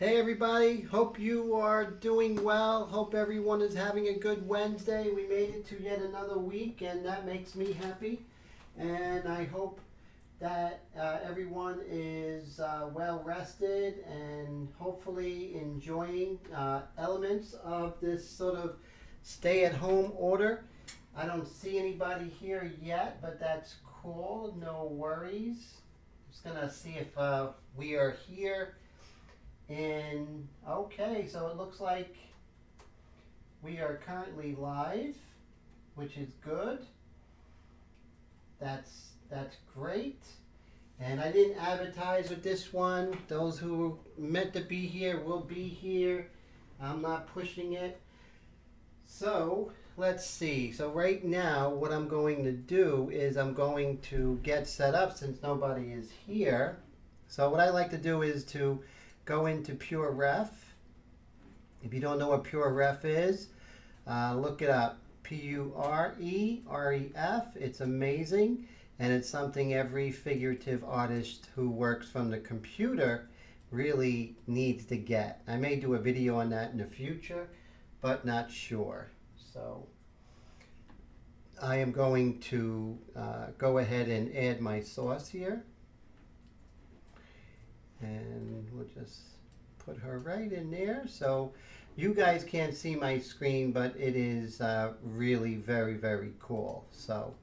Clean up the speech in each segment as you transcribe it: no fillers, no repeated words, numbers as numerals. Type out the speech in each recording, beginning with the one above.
Hey everybody, hope you are doing well. Hope everyone is having a good Wednesday. We made it to yet another week and that makes me happy. And I hope that everyone is well rested and hopefully enjoying elements of this sort of stay at home order. I don't see anybody here yet, but that's cool, no worries. Just gonna see if we are here. And okay, so it looks like we are currently live, which is good. That's great. And I didn't advertise with this one. Those who are meant to be here will be here. I'm not pushing it. So let's see. So right now what I'm going to do is I'm going to get set up since nobody is here. So what I like to do is to go into Pure Ref. If you don't know what Pure Ref is, look it up. Pureref. It's amazing, and it's something every figurative artist who works from the computer really needs to get. I may do a video on that in the future, but not sure. So I am going to go ahead and add my source here. And we'll just put her right in there. So you guys can't see my screen, but it is really very, very cool. So,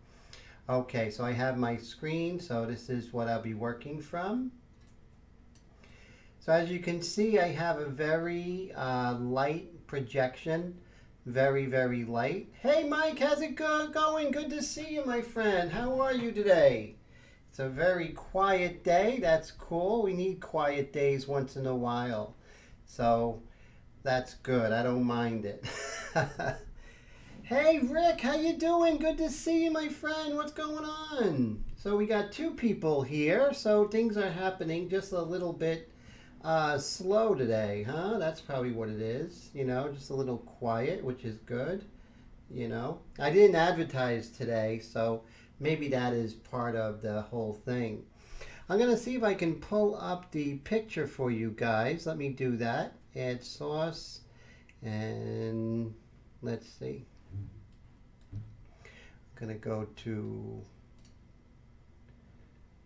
okay, so I have my screen. So this is what I'll be working from. So as you can see, I have a very light projection. Very, very light. Hey, Mike, how's it going? Good to see you, my friend. How are you today? It's a very quiet day. That's cool. We need quiet days once in a while. So that's good. I don't mind it. Hey, Rick, how you doing? Good to see you, my friend. What's going on? So we got two people here. So things are happening just a little bit slow today, huh? That's probably what it is. You know, just a little quiet, which is good. You know, I didn't advertise today, so maybe that is part of the whole thing. I'm going to see if I can pull up the picture for you guys. Let me do that. Add source. And let's see. I'm going to go to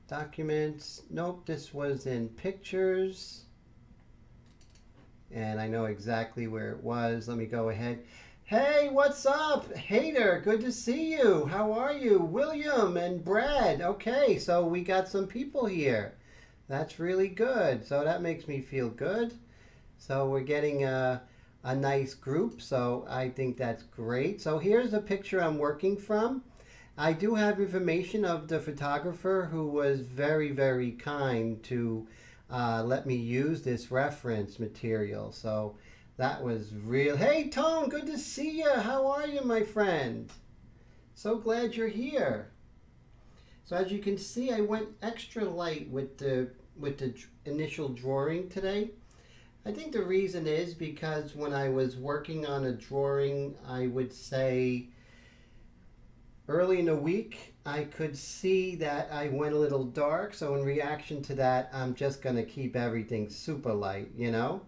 documents. Nope, this was in pictures. And I know exactly where it was. Let me go ahead. Hey, what's up? Hater, good to see you. How are you? William and Brad. Okay, so we got some people here. That's really good. So that makes me feel good. So we're getting a nice group. So I think that's great. So here's a picture I'm working from. I do have information of the photographer who was very, very kind to let me use this reference material. So that was real. Hey, Tone, good to see you. How are you, my friend? So glad you're here. So as you can see, I went extra light with the initial drawing today. I think the reason is because when I was working on a drawing, I would say early in the week, I could see that I went a little dark. So in reaction to that, I'm just going to keep everything super light, you know?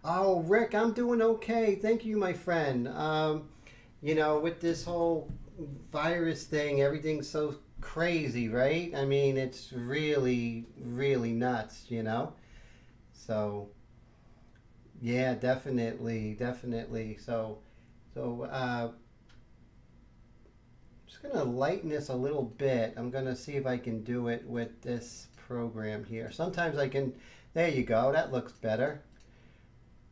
Oh, Rick, I'm doing okay. Thank you, my friend. You know, with this whole virus thing, everything's so crazy, right? I mean, it's really, really nuts, you know? So, yeah, definitely, definitely. So, just going to lighten this a little bit. I'm going to see if I can do it with this program here. Sometimes I can, there you go. That looks better.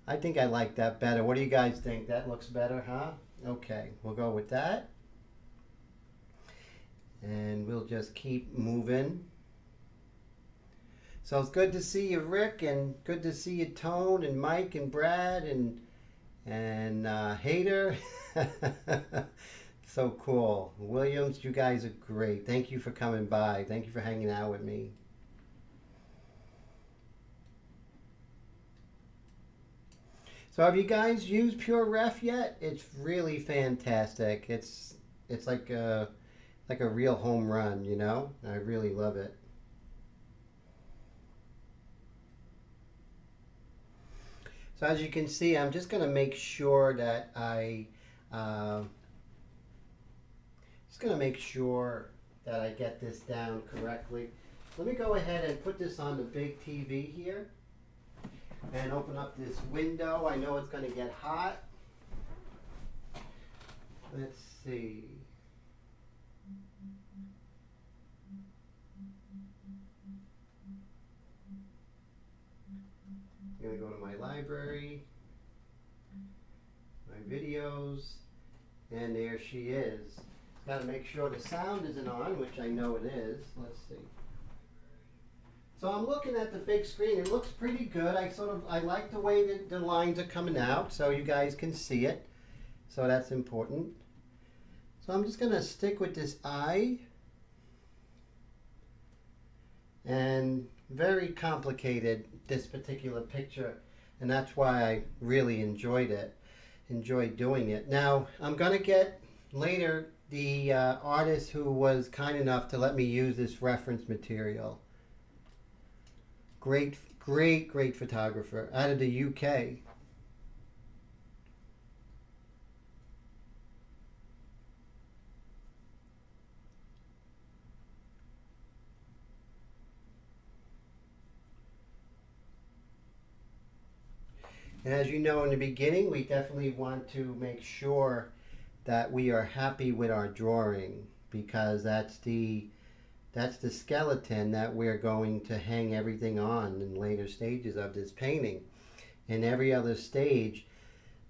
I think I like that better. What do you guys think? That looks better, huh? Okay, we'll go with that. And we'll just keep moving. So it's good to see you, Rick, and good to see you, Tone, and Mike, and Brad, and Hader. So cool. Williams, you guys are great. Thank you for coming by. Thank you for hanging out with me. So have you guys used Pure Ref yet? It's really fantastic. It's like a real home run, you know? I really love it. So as you can see, I'm just going to make sure that I get this down correctly. Let me go ahead and put this on the big TV here and open up this window. I know it's going to get hot. Let's see. I'm going to go to my library, my videos, and there she is. Got to make sure the sound isn't on, which I know it is. Let's see. So I'm looking at the big screen. It looks pretty good. I like the way that the lines are coming out, so you guys can see it. So that's important. So I'm just going to stick with this eye. And very complicated, this particular picture, and that's why I really enjoyed doing it. Now I'm going to get later the artist who was kind enough to let me use this reference material. Great photographer out of the UK. And as you know, in the beginning, we definitely want to make sure that we are happy with our drawing, because that's the skeleton that we're going to hang everything on in later stages of this painting. In every other stage,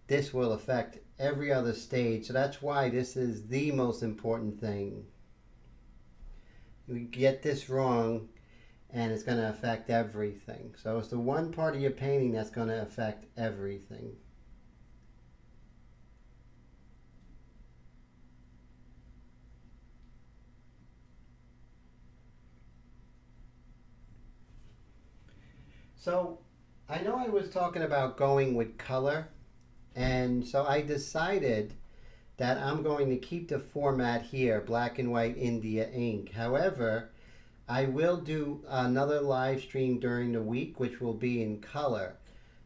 this will affect every other stage. So that's why this is the most important thing. We get this wrong, and it's going to affect everything. So it's the one part of your painting that's going to affect everything. So I know I was talking about going with color, and so I decided that I'm going to keep the format here, black and white India ink. However, I will do another live stream during the week, which will be in color.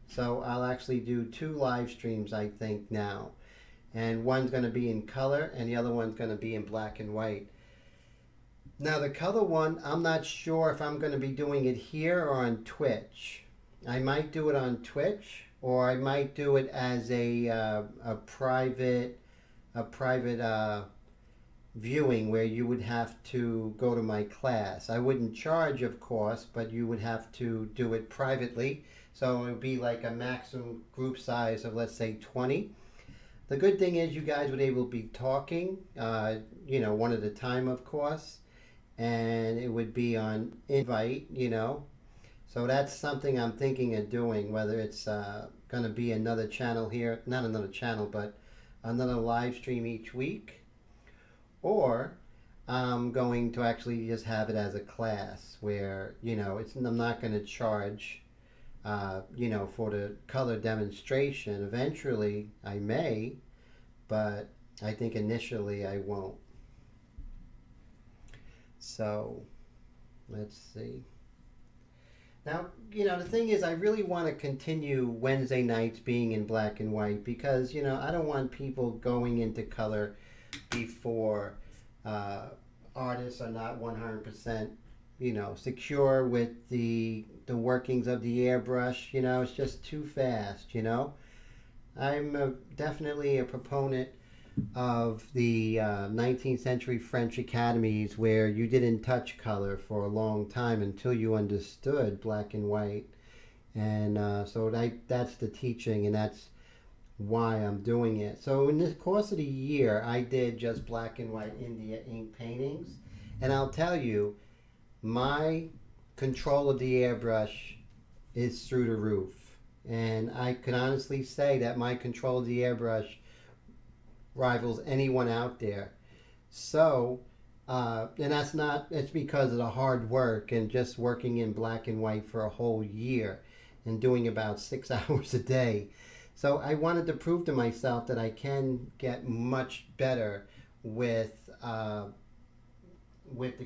So I'll actually do 2 live streams, I think, now. And one's going to be in color, and the other one's going to be in black and white. Now the color one, I'm not sure if I'm going to be doing it here or on Twitch. I might do it on Twitch, or I might do it as a private viewing where you would have to go to my class. I wouldn't charge, of course, but you would have to do it privately. So it would be like a maximum group size of, let's say, 20. The good thing is you guys would be able to be talking, one at a time, of course. And it would be on invite, So that's something I'm thinking of doing, whether it's going to be another channel here, not another channel, but another live stream each week. Or I'm going to actually just have it as a class where, I'm not going to charge, for the color demonstration. Eventually I may, but I think initially I won't. So let's see. Now, the thing is, I really want to continue Wednesday nights being in black and white because, I don't want people going into color before artists are not 100%, secure with the workings of the airbrush. It's just too fast, I'm definitely a proponent of the 19th century French academies where you didn't touch color for a long time until you understood black and white. And so that's the teaching, and that's why I'm doing it. So in the course of the year, I did just black and white India ink paintings. And I'll tell you, my control of the airbrush is through the roof. And I can honestly say that my control of the airbrush rivals anyone out there. So, and it's because of the hard work and just working in black and white for a whole year and doing about 6 hours a day. So I wanted to prove to myself that I can get much better with the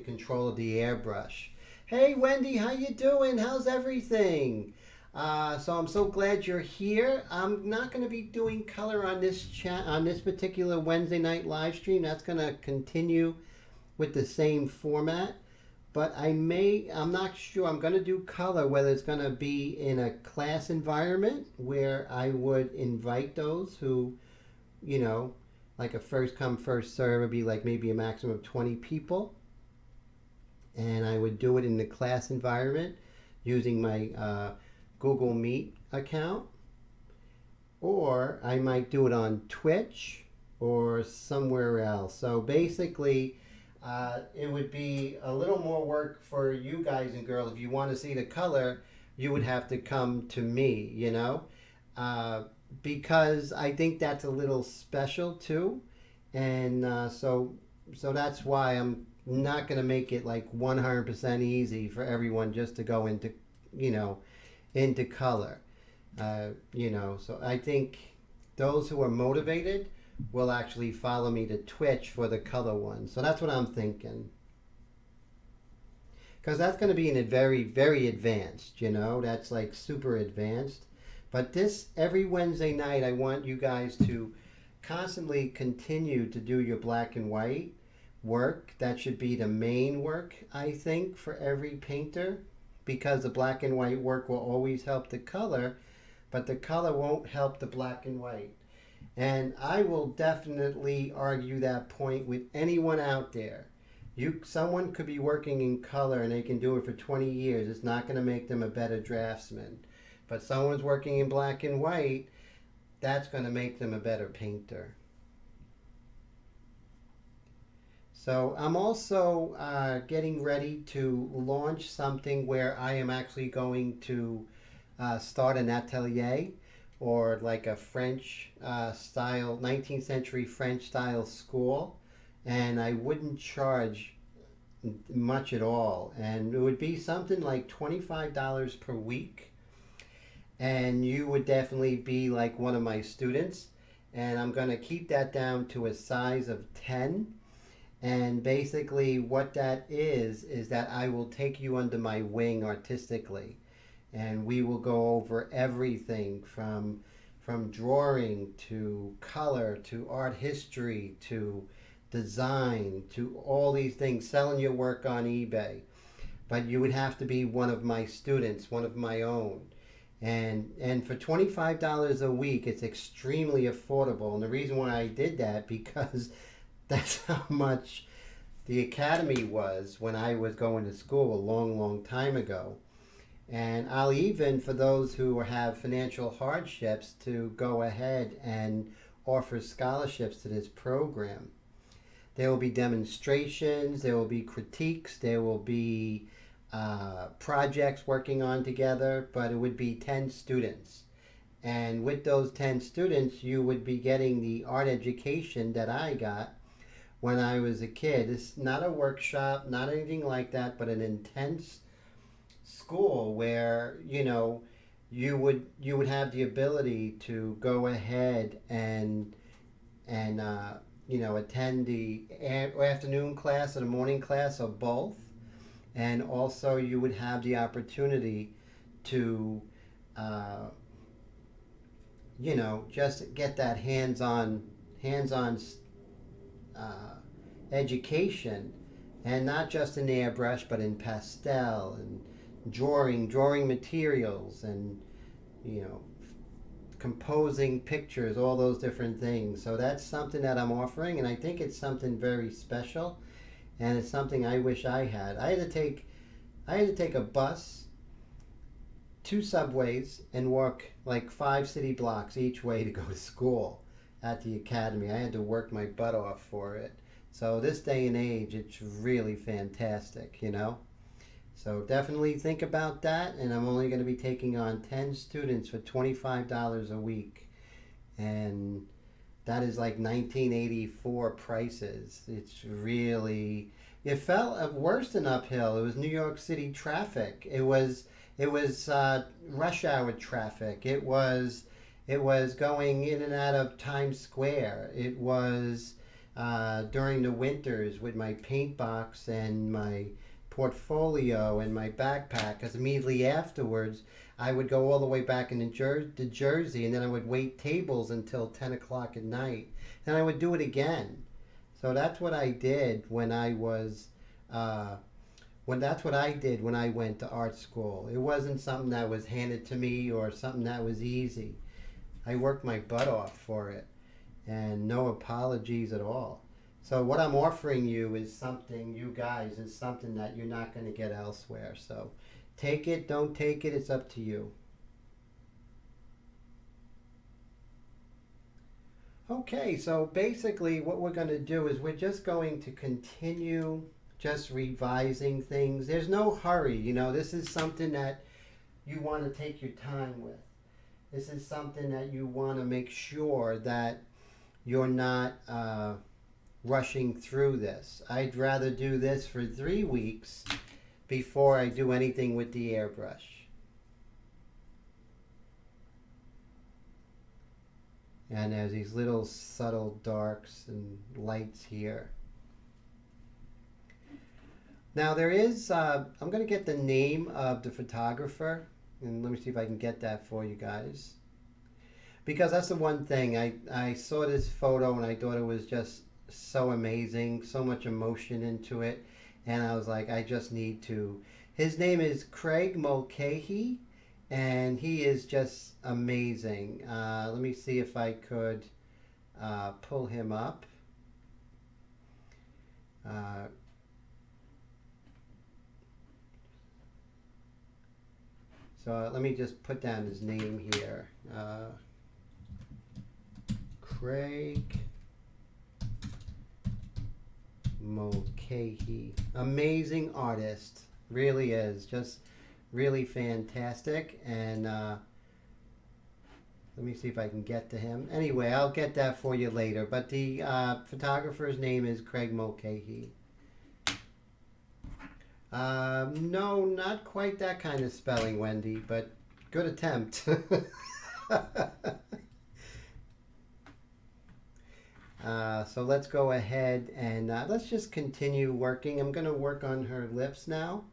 control of the airbrush. Hey Wendy, how you doing? How's everything? So I'm so glad you're here. I'm not going to be doing color on this chat on this particular Wednesday night live stream. That's going to continue with the same format. But I'm not sure. I'm going to do color, whether it's going to be in a class environment where I would invite those who, you know, like a first come, first serve would be like maybe a maximum of 20 people. And I would do it in the class environment using my Google Meet account. Or I might do it on Twitch or somewhere else. So basically, it would be a little more work for you guys and girls. If you want to see the color, you would have to come to me, you know, because I think that's a little special too. And so that's why I'm not going to make it like 100% easy for everyone just to go into, you know, into color. So I think those who are motivated will actually follow me to Twitch for the color one. So that's what I'm thinking. Because that's going to be in a very, very advanced, you know, that's like super advanced. But this, every Wednesday night, I want you guys to constantly continue to do your black and white work. That should be the main work, I think, for every painter, because the black and white work will always help the color, but the color won't help the black and white. And I will definitely argue that point with anyone out there. Someone could be working in color and they can do it for 20 years. It's not going to make them a better draftsman. But someone's working in black and white, that's going to make them a better painter. So I'm also getting ready to launch something where I am actually going to start an atelier, or like a French style, 19th century French style school. And I wouldn't charge much at all. And it would be something like $25 per week. And you would definitely be like one of my students. And I'm going to keep that down to a size of 10. And basically what that is that I will take you under my wing artistically. And we will go over everything from drawing to color to art history to design to all these things, selling your work on eBay. But you would have to be one of my students, one of my own. And for $25 a week, it's extremely affordable. And the reason why I did that, because that's how much the academy was when I was going to school a long, long time ago. And I'll even, for those who have financial hardships, to go ahead and offer scholarships to this program. There will be demonstrations, there will be critiques, there will be projects working on together, but it would be 10 students. And with those 10 students, you would be getting the art education that I got when I was a kid. It's not a workshop, not anything like that, but an intense school where, you know, you would have the ability to go ahead and attend the afternoon class or the morning class or both. And also you would have the opportunity to just get that hands-on education, and not just in airbrush but in pastel and drawing materials, and composing pictures, all those different things. So that's something that I'm offering, and I think it's something very special, and it's something I wish I had. I had to take a bus, 2 subways, and walk like 5 city blocks each way to go to school at the academy. I had to work my butt off for it. So this day and age, it's really fantastic, you know. So definitely think about that, and I'm only going to be taking on 10 students for $25 a week. And that is like 1984 prices. It's really, it felt worse than uphill. It was New York City traffic. It was rush hour traffic. It was going in and out of Times Square. It was during the winters with my paint box and my portfolio in my backpack, because immediately afterwards I would go all the way back into Jersey, and then I would wait tables until 10 o'clock at night. And I would do it again. So that's what I did when I was, that's what I did when I went to art school. It wasn't something that was handed to me or something that was easy. I worked my butt off for it, and no apologies at all. So what I'm offering you is something, you guys, is something that you're not going to get elsewhere. So take it, don't take it, it's up to you. Okay, so basically what we're going to do is we're just going to continue just revising things. There's no hurry, you know, this is something that you want to take your time with. This is something that you want to make sure that you're not rushing through this. I'd rather do this for 3 weeks before I do anything with the airbrush. And there's these little subtle darks and lights here. Now there is, I'm going to get the name of the photographer, and let me see if I can get that for you guys. Because that's the one thing, I saw this photo and I thought it was just so amazing, so much emotion into it, and I was like, I just need to. His name is Craig Mulcahy, and he is just amazing. Let me see if I could pull him up. So let me just put down his name here. Craig Mulcahy. Amazing artist. Really is. Just really fantastic. And let me see if I can get to him. Anyway, I'll get that for you later. But the photographer's name is Craig Mulcahy. No, not quite that kind of spelling, Wendy, but good attempt. So let's go ahead and let's just continue working. I'm going to work on her lips now.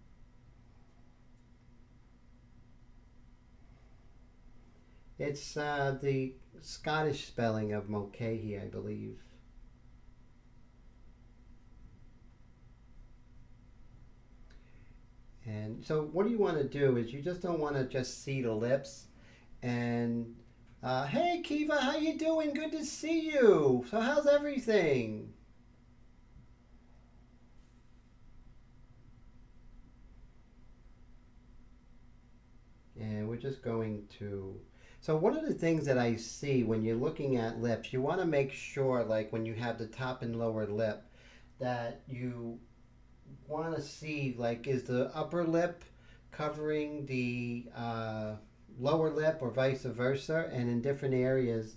It's the Scottish spelling of Mulcahy, I believe. And so what do you want to do is you just don't want to just see the lips. And hey Kiva, how you doing? Good to see you. So how's everything? And we're just going to, so one of the things that I see when you're looking at lips, you want to make sure, like when you have the top and lower lip, that you want to see, like, is the upper lip covering the lower lip or vice versa, and in different areas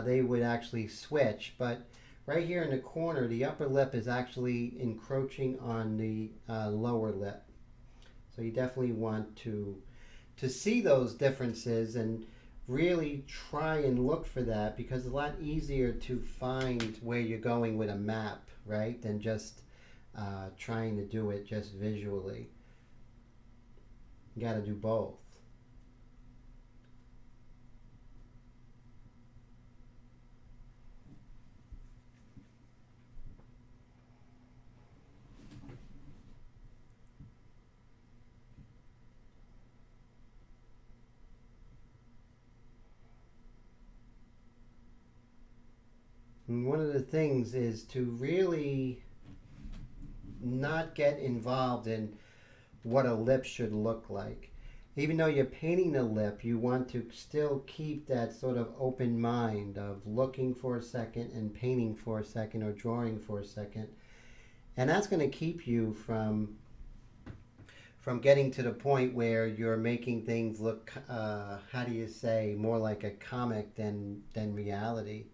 they would actually switch. But right here in the corner, the upper lip is actually encroaching on the lower lip, so you definitely want to see those differences and really try and look for that, because it's a lot easier to find where you're going with a map, right, than just trying to do it just visually. You got to do both. And one of the things is to really not get involved in what a lip should look like. Even though you're painting the lip, you want to still keep that sort of open mind of looking for a second and painting for a second or drawing for a second. And that's going to keep you from getting to the point where you're making things look, how do you say, more like a comic than reality.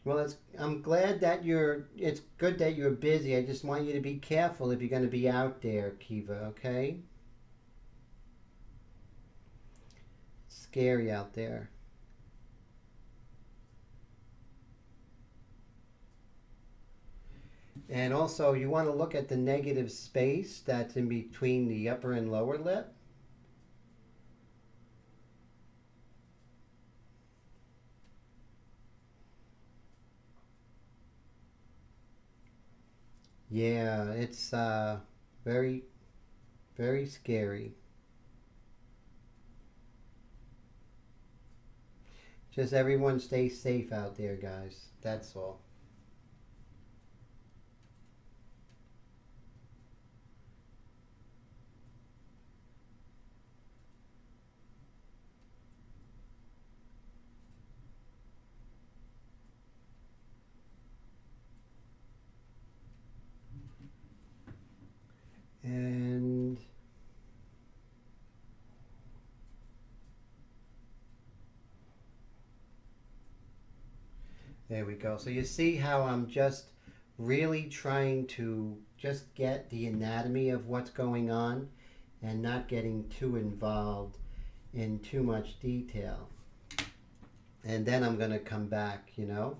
Well, I'm glad that it's good that you're busy. I just want you to be careful if you're going to be out there, Kiva, okay? It's scary out there. And also you want to look at the negative space that's in between the upper and lower lip. Yeah, it's very, very scary. Just everyone stay safe out there, guys. That's all. And there we go. So you see how I'm just really trying to just get the anatomy of what's going on and not getting too involved in too much detail. And then I'm going to come back, you know.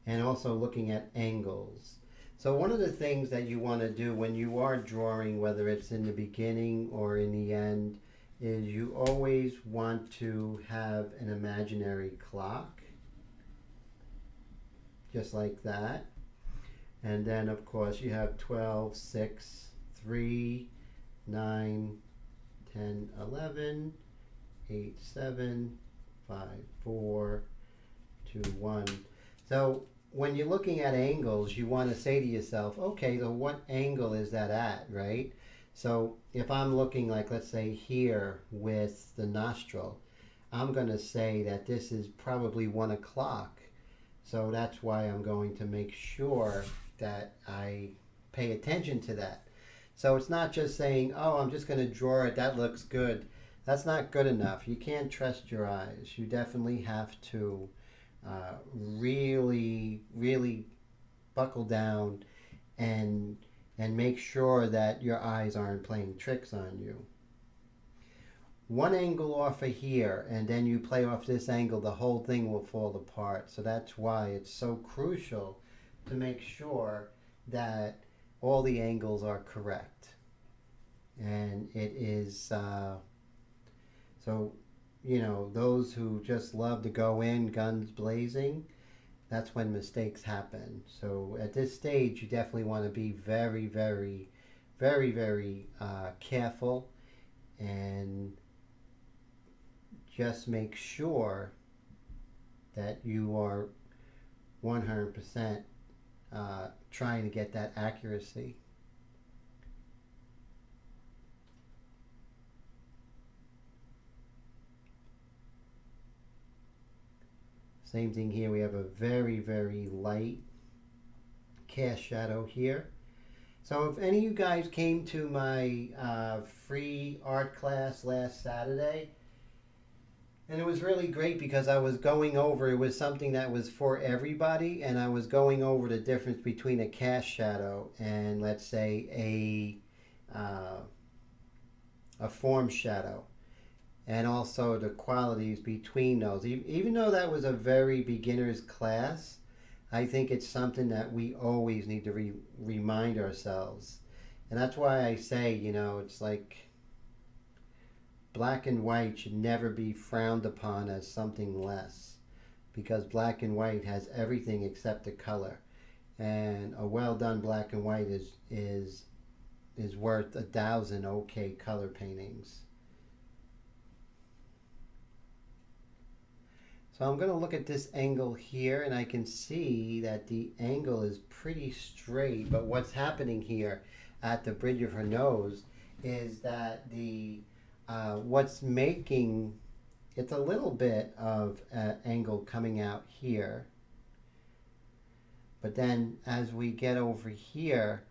And also looking at angles. So one of the things that you want to do when you are drawing, whether it's in the beginning or in the end, is you always want to have an imaginary clock, just like that. And then of course you have 12, 6, 3, 9, 10, 11, 8, 7, 5, 4, 2, 1. So when you're looking at angles, you want to say to yourself, okay, so what angle is that at, right? So if I'm looking like, let's say here with the nostril, I'm going to say that this is probably 1 o'clock. So that's why I'm going to make sure that I pay attention to that. So it's not just saying, oh, I'm just going to draw it, that looks good. That's not good enough. You can't trust your eyes. You definitely have to really, really buckle down and make sure that your eyes aren't playing tricks on you. One angle off of here, and then you play off this angle, the whole thing will fall apart. So that's why it's so crucial to make sure that all the angles are correct. And it is, so, you know, those who just love to go in guns blazing, that's when mistakes happen. So at this stage, you definitely want to be very, very, very, very careful and just make sure that you are 100% trying to get that accuracy. Same thing here, we have a very, very light cast shadow here. So if any of you guys came to my free art class last Saturday, and it was really great because I was going over, it was something that was for everybody, and I was going over the difference between a cast shadow and, let's say, a form shadow, and also the qualities between those. Even though that was a very beginner's class, I think it's something that we always need to remind ourselves. And that's why I say, you know, it's like black and white should never be frowned upon as something less, because black and white has everything except the color. And a well done black and white is worth 1,000 okay color paintings. So I'm going to look at this angle here, and I can see that the angle is pretty straight, but what's happening here at the bridge of her nose is that the what's making it's a little bit of angle coming out here, but then as we get over here,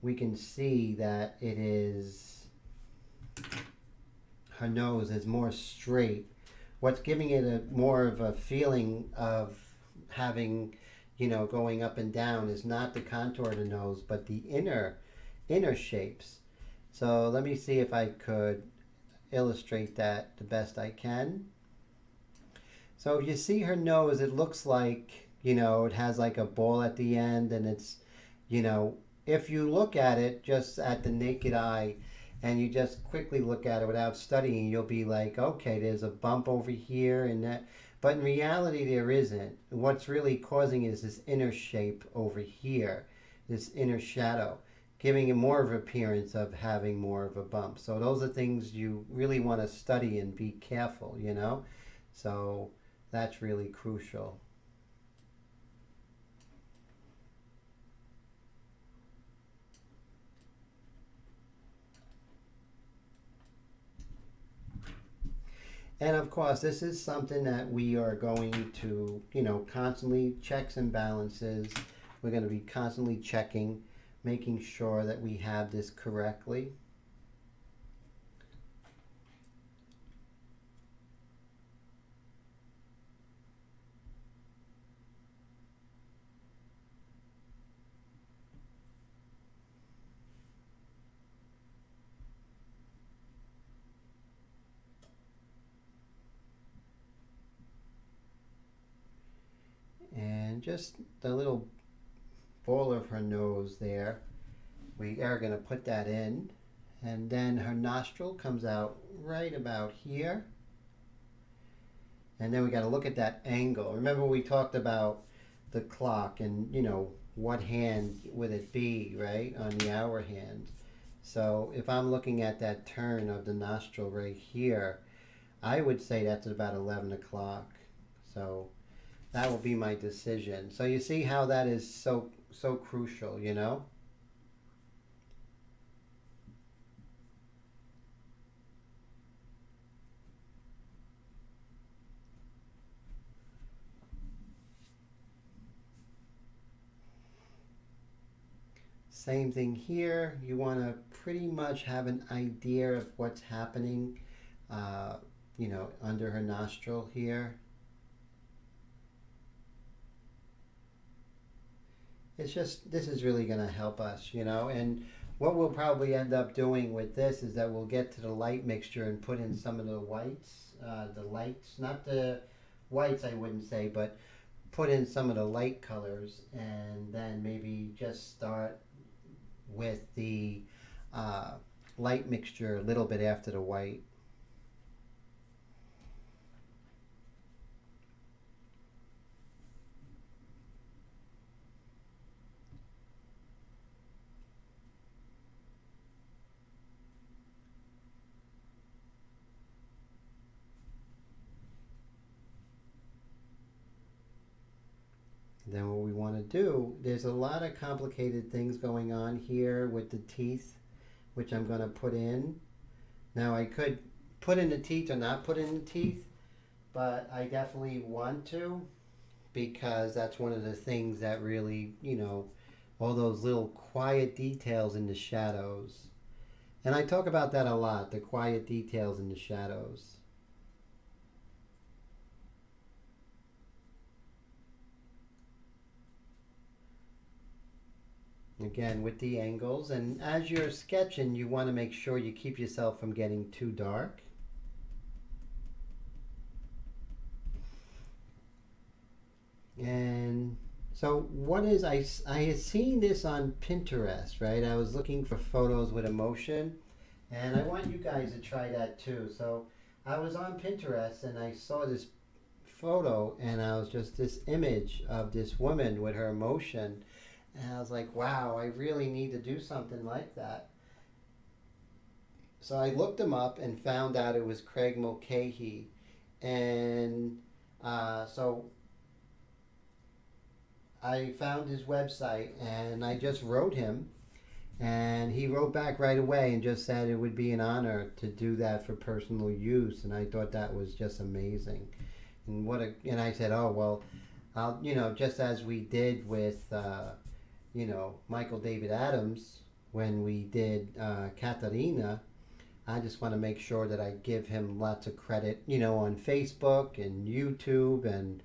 we can see that it is, her nose is more straight. What's giving it a more of a feeling of having, you know, going up and down is not the contour of the nose, but the inner shapes. So let me see if I could illustrate that the best I can. So if you see her nose, it looks like, it has like a ball at the end, and it's, you know, if you look at it just at the naked eye and you just quickly look at it without studying, you'll be like, okay, there's a bump over here and that. But in reality, there isn't. What's really causing is this inner shape over here, this inner shadow, giving it more of an appearance of having more of a bump. So those are things you really want to study and be careful. So that's really crucial. And of course, this is something that we are going to, constantly checks and balances. We're going to be constantly checking, making sure that we have this correctly. And just the little ball of her nose there, we are going to put that in. And then her nostril comes out right about here. And then we got to look at that angle. Remember we talked about the clock and, what hand would it be, right, on the hour hand. So if I'm looking at that turn of the nostril right here, I would say that's about 11 o'clock. So that will be my decision. So you see how that is so crucial. Same thing here. You want to pretty much have an idea of what's happening, under her nostril here. It's just, this is really going to help us. And what we'll probably end up doing with this is that we'll get to the light mixture and put in some of the whites, the lights, not the whites I wouldn't say, but put in some of the light colors, and then maybe just start with the uh, light mixture a little bit after the white. Then what we want to do, there's a lot of complicated things going on here with the teeth, which I'm going to put in. Now I could put in the teeth or not put in the teeth, but I definitely want to, because that's one of the things that really, all those little quiet details in the shadows. And I talk about that a lot, the quiet details in the shadows. Again, with the angles, and as you're sketching, you want to make sure you keep yourself from getting too dark. And so what is, I had seen this on Pinterest, right? I was looking for photos with emotion, and I want you guys to try that too. So I was on Pinterest and I saw this photo, and I was just this image of this woman with her emotion, and I was like, wow, I really need to do something like that. So I looked him up and found out it was Craig Mulcahy. And so I found his website and I just wrote him. And he wrote back right away and just said it would be an honor to do that for personal use. And I thought that was just amazing. And I said, oh, well, I'll, just as we did with, Michael David Adams when we did Katarina, I just want to make sure that I give him lots of credit, on Facebook and YouTube and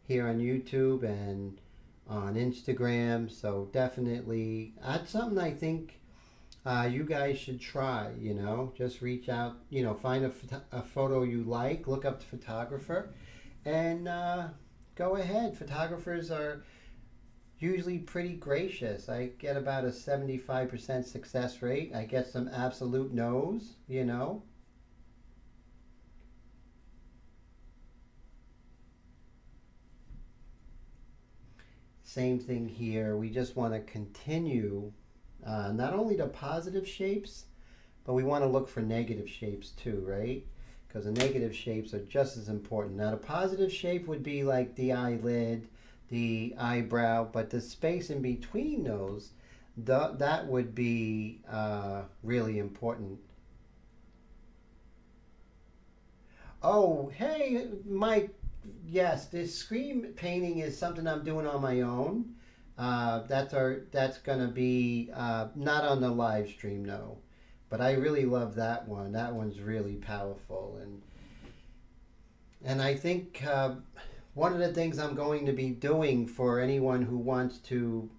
here on YouTube and on Instagram. So definitely, that's something I think you guys should try. Just reach out, find a photo you like, look up the photographer, and go ahead. Photographers are usually pretty gracious. I get about a 75% success rate. I get some absolute no's, you know. Same thing here. We just want to continue not only the positive shapes, but we want to look for negative shapes too, right? Because the negative shapes are just as important. Now, the positive shape would be like the eyelid, the eyebrow, but the space in between those, that would be really important. Oh, hey, Mike. Yes, this screen painting is something I'm doing on my own. That's gonna be not on the live stream, no. But I really love that one. That one's really powerful, and I think one of the things I'm going to be doing for anyone who wants to,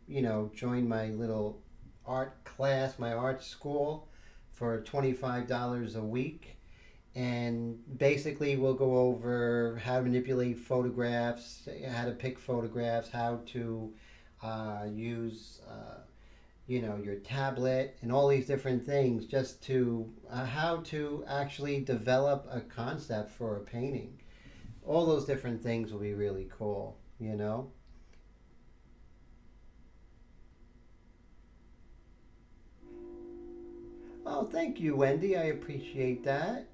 join my little art class, my art school, for $25 a week. And basically, we'll go over how to manipulate photographs, how to pick photographs, how to use, your tablet, and all these different things, just to how to actually develop a concept for a painting. All those different things will be really cool. Oh, thank you, Wendy. I appreciate that.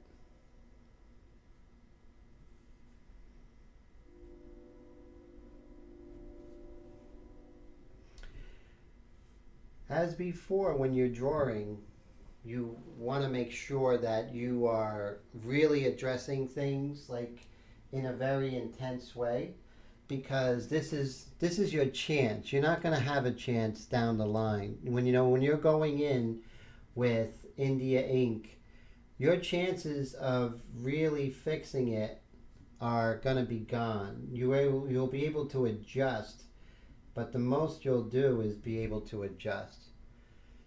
As before, when you're drawing, you want to make sure that you are really addressing things like in a very intense way, because this is your chance. You're not going to have a chance down the line. When you're going in with India ink, your chances of really fixing it are going to be gone. You'll be able to adjust, but the most you'll do is be able to adjust.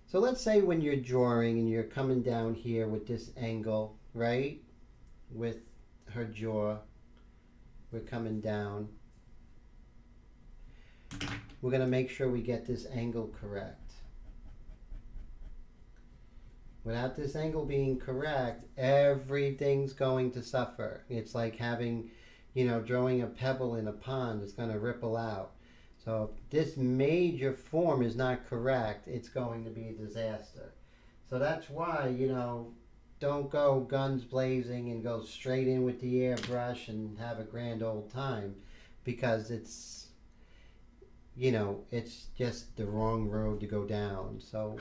So let's say when you're drawing and you're coming down here with this angle, right? With her jaw, we're coming down. We're going to make sure we get this angle correct. Without this angle being correct, everything's going to suffer. It's like having, throwing a pebble in a pond. It's going to ripple out. So if this major form is not correct, it's going to be a disaster. So that's why, don't go guns blazing and go straight in with the airbrush and have a grand old time, because it's just the wrong road to go down. So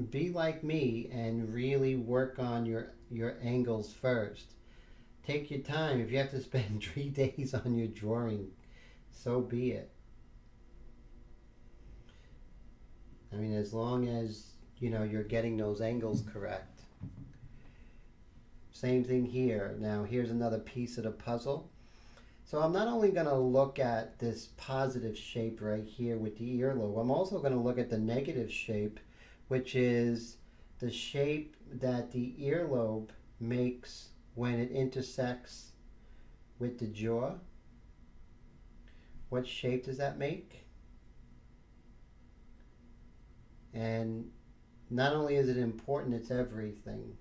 be like me and really work on your angles first. Take your time. If you have to spend 3 days on your drawing, so be it. I mean, as long as, you're getting those angles correct. Same thing here. Now, here's another piece of the puzzle. So I'm not only going to look at this positive shape right here with the earlobe, I'm also going to look at the negative shape, which is the shape that the earlobe makes when it intersects with the jaw. What shape does that make? And not only is it important, it's everything.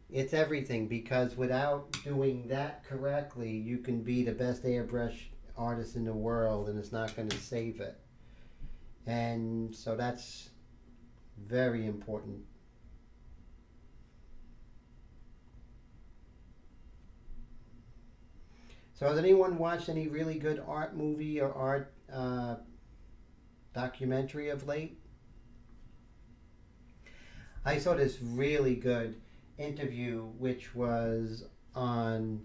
It's everything, because without doing that correctly, you can be the best airbrush artist in the world and it's not going to save it. And so that's very important. So has anyone watched any really good art movie or art documentary of late? I saw this really good interview which was on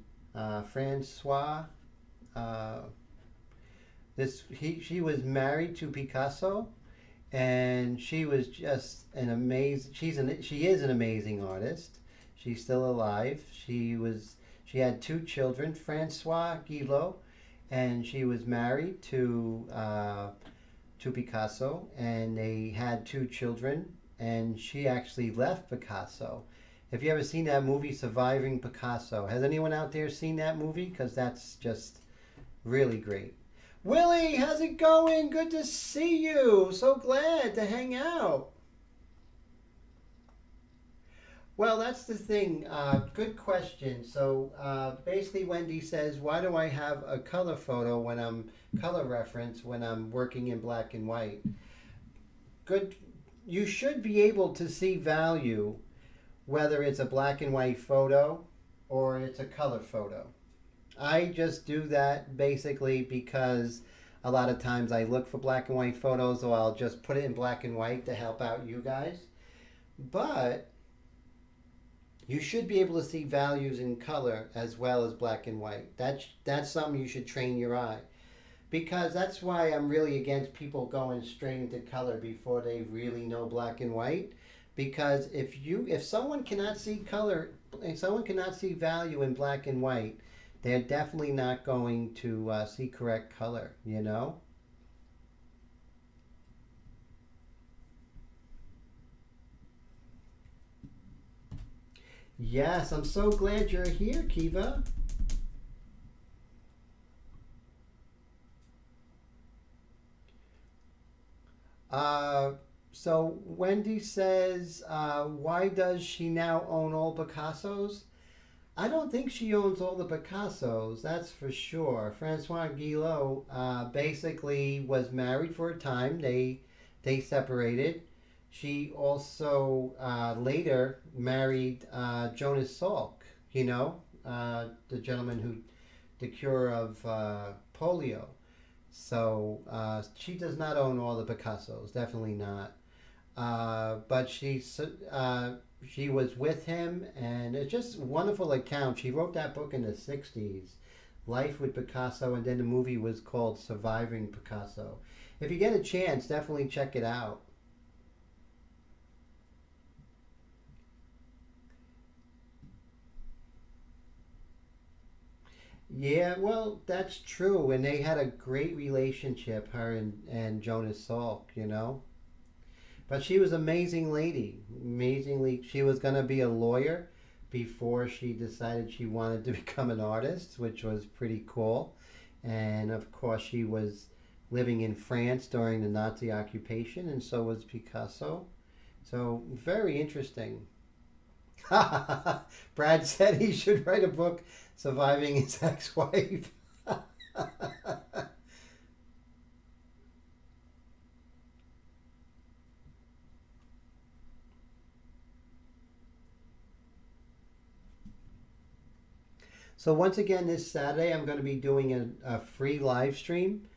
Francois. She was married to Picasso, and she was just an amazing. She is an amazing artist. She's still alive. She had 2 children, Francois Guillot, and she was married to Picasso, and they had 2 children, and she actually left Picasso, If you ever seen that movie, Surviving Picasso, has anyone out there seen that movie? Because that's just really great. Willie, how's it going? Good to see you. So glad to hang out. Well, that's the thing. Good question. So basically, Wendy says, why do I have a color photo when I'm color reference when I'm working in black and white? Good. You should be able to see value whether it's a black and white photo or it's a color photo. I just do that basically because a lot of times I look for black and white photos, so I'll just put it in black and white to help out you guys. But you should be able to see values in color as well as black and white. That's something you should train your eye. Because that's why I'm really against people going straight into color before they really know black and white. Because if someone cannot see color, if someone cannot see value in black and white, they're definitely not going to see correct color, you know? Yes, I'm so glad you're here, Kiva. Uh, so Wendy says, why does she now own all Picassos? I don't think she owns all the Picassos, that's for sure. Francois Guillot basically was married for a time. They separated. She also later married Jonas Salk, the gentleman who, the cure of polio. So she does not own all the Picassos, definitely not. But she was with him, and it's just a wonderful account. She wrote that book in the '60s, Life with Picasso, and then the movie was called Surviving Picasso. If you get a chance, definitely check it out. Yeah, well, that's true, and they had a great relationship, her and Jonas Salk, you know. But she was an amazing lady. Amazingly, she was going to be a lawyer before she decided she wanted to become an artist, which was pretty cool. And of course, she was living in France during the Nazi occupation, and so was Picasso. So, very interesting. Brad said he should write a book surviving his ex wife. So once again, this Saturday, I'm going to be doing a free live stream,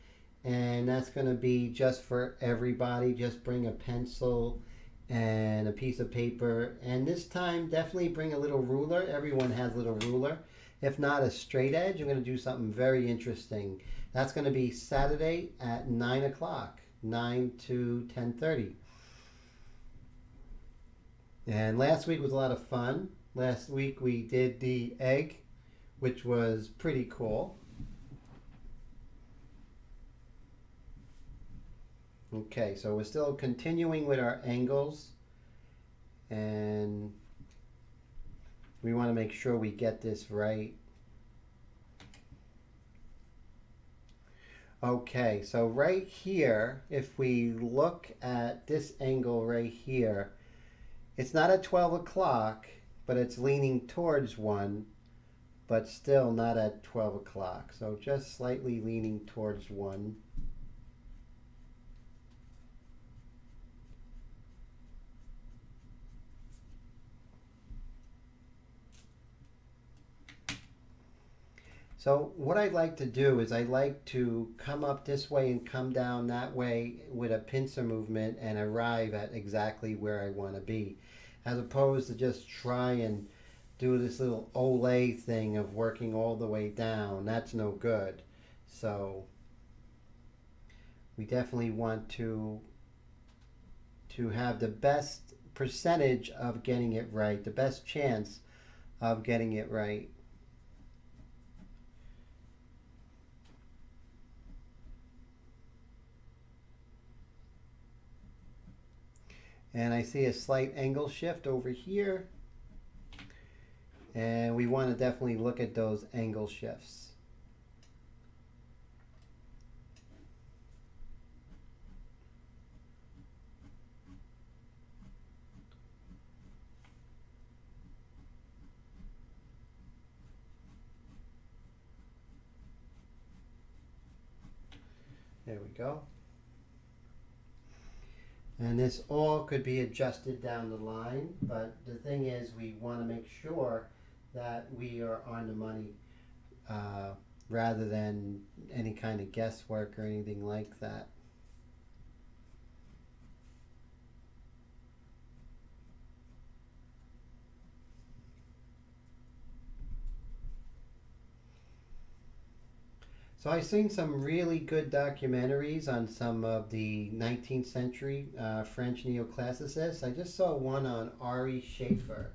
and that's going to be just for everybody. Just bring a pencil and a piece of paper, and this time definitely bring a little ruler. Everyone has a little ruler. If not a straight edge, I'm going to do something very interesting. That's going to be Saturday at 9 o'clock, 9 to 10:30. And last week was a lot of fun. Last week we did the egg, which was pretty cool. Okay, so we're still continuing with our angles, and we want to make sure we get this right. Okay, so right here, if we look at this angle right here, it's not at 12 o'clock, but it's leaning towards 1, but still not at 12 o'clock. So just slightly leaning towards 1. So what I like to do is I like to come up this way and come down that way with a pincer movement and arrive at exactly where I want to be, as opposed to just try and do this little Olay thing of working all the way down. That's no good. So we definitely want to have the best percentage of getting it right, the best chance of getting it right. And I see a slight angle shift over here. And we want to definitely look at those angle shifts. There we go. And this all could be adjusted down the line, but the thing is we want to make sure that we are on the money rather than any kind of guesswork or anything like that. So I've seen some really good documentaries on some of the 19th century French neoclassicists. I just saw one on Ari Schaeffer,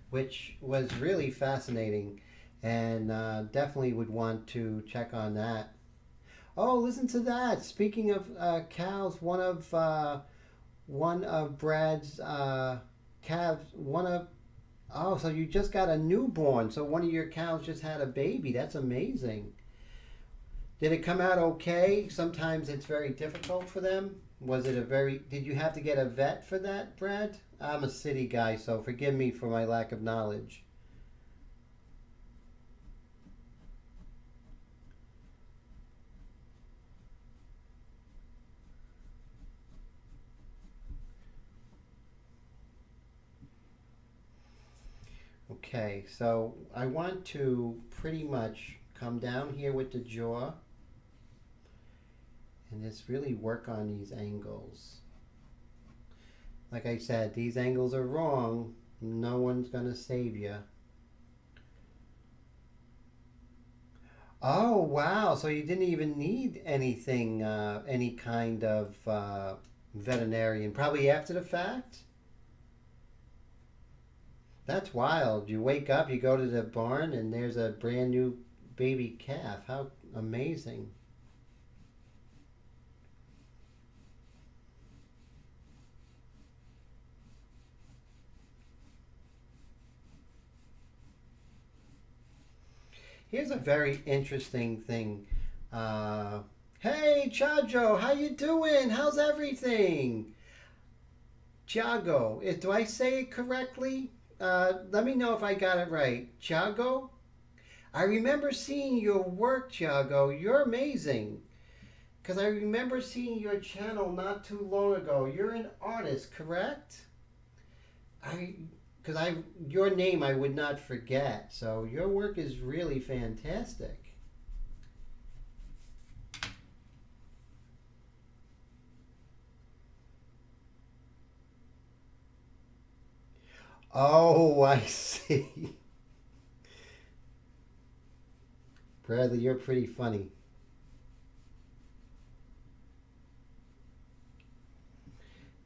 which was really fascinating, and definitely would want to check on that. Oh, listen to that! Speaking of cows, one of Brad's calves, one of oh, so you just got a newborn. So one of your cows just had a baby. That's amazing. Did it come out okay? Sometimes it's very difficult for them. Was it a very, did you have to get a vet for that, Brad? I'm a city guy, so forgive me for my lack of knowledge. Okay, so I want to pretty much come down here with the jaw and just really work on these angles. Like I said, these angles are wrong. No one's going to save you. Oh, wow. So you didn't even need anything, any kind of veterinarian. Probably after the fact? That's wild. You wake up, you go to the barn, and there's a brand new baby calf. How amazing. Here's a very interesting thing. Uh, hey, Chajo, how you doing? How's everything? Tiago, do I say it correctly? Let me know if I got it right. Tiago? I remember seeing your work, Tiago. You're amazing. Because I remember seeing your channel not too long ago. You're an artist, correct? I, because your name I would not forget. So your work is really fantastic. Oh, I see. Bradley, you're pretty funny.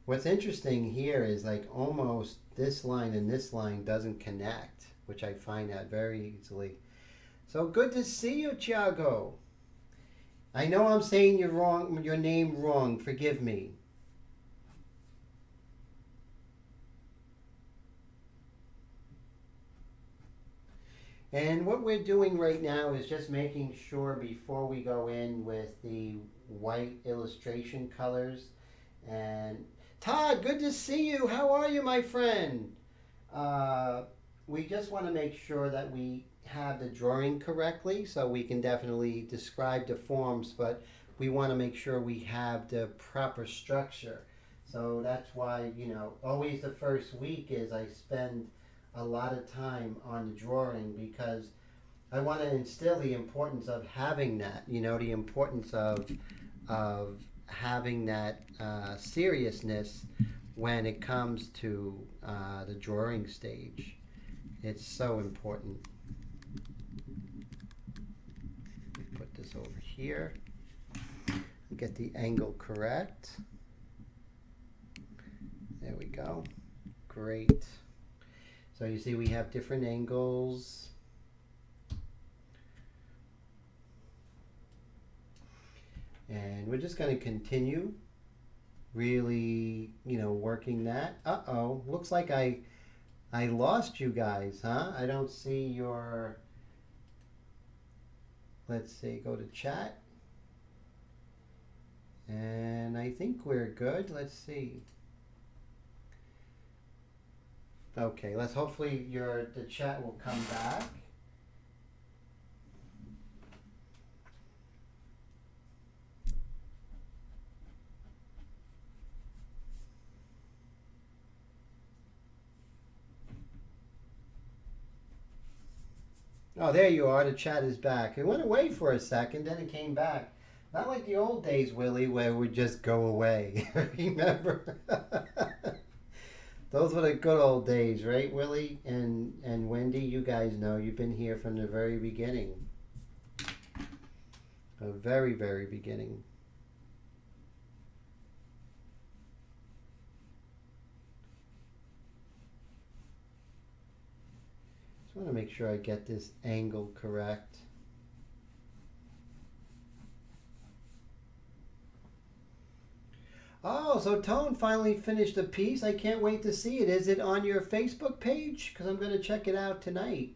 What's interesting here is like almost this line and this line doesn't connect, which I find out very easily. So good to see you, Tiago. I know I'm saying your name wrong. Forgive me. And what we're doing right now is just making sure before we go in with the white illustration colors. And Todd, good to see you. How are you, my friend? Uh, we just want to make sure that we have the drawing correctly so we can definitely describe the forms, but we want to make sure we have the proper structure. So that's why, always the first week is I spend a lot of time on the drawing because I want to instill the importance of having that, the importance of having that seriousness when it comes to the drawing stage. It's so important. Put this over here. Get the angle correct. There we go. Great. So you see we have different angles. And we're just going to continue really, working that. Uh-oh, looks like I I lost you guys, huh? I don't see your. Let's see, go to chat. And I think we're good. Let's see. Okay, let's hopefully the chat will come back. Oh, there you are. The chat is back. It went away for a second, then it came back. Not like the old days, Willie, where it would just go away. Remember? Those were the good old days, right, Willie and Wendy? You guys know you've been here from the very beginning. The very, very beginning. Just want to make sure I get this angle correct. Oh, so Tone finally finished a piece. I can't wait to see it. Is it on your Facebook page? Because I'm going to check it out tonight.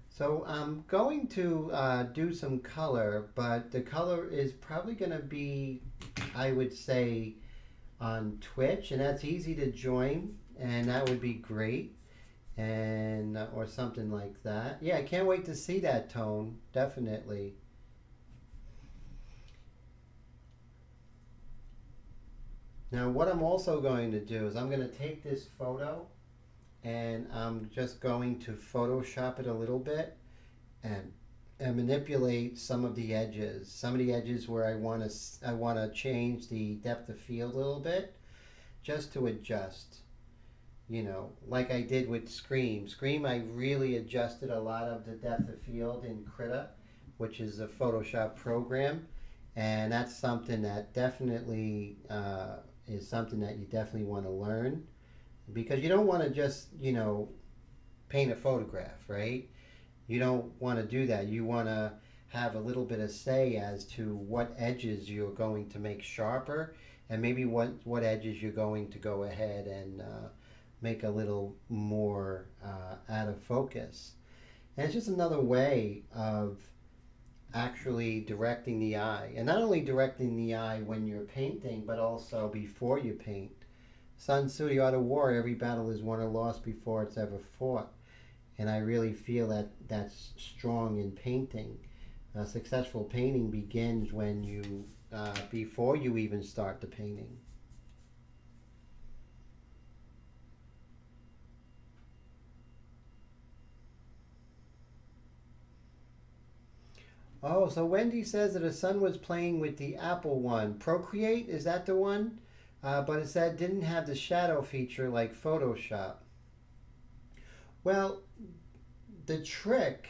So I'm going to do some color, but the color is probably going to be, I would say, on Twitch, and that's easy to join, and that would be great, and or something like that. Yeah, I can't wait to see that, Tone. Definitely. Now, what I'm also going to do is I'm going to take this photo and I'm just going to Photoshop it a little bit and manipulate some of the edges. Some of the edges where I want to change the depth of field a little bit, just to adjust. You know, like I did with Scream. Scream, I really adjusted a lot of the depth of field in Krita, which is a Photoshop program, and that's something that definitely is something that you definitely want to learn, because you don't want to just, paint a photograph, right? You don't want to do that. You want to have a little bit of say as to what edges you're going to make sharper, and maybe what edges you're going to go ahead and make a little more out of focus. And it's just another way of actually directing the eye. And not only directing the eye when you're painting, but also before you paint. Sun Tzu, the Art of War, every battle is won or lost before it's ever fought. And I really feel that that's strong in painting. Successful painting begins when you, before you even start the painting. Oh, so Wendy says that her son was playing with the Apple one. Procreate, is that the one? But it said didn't have the shadow feature like Photoshop. Well, the trick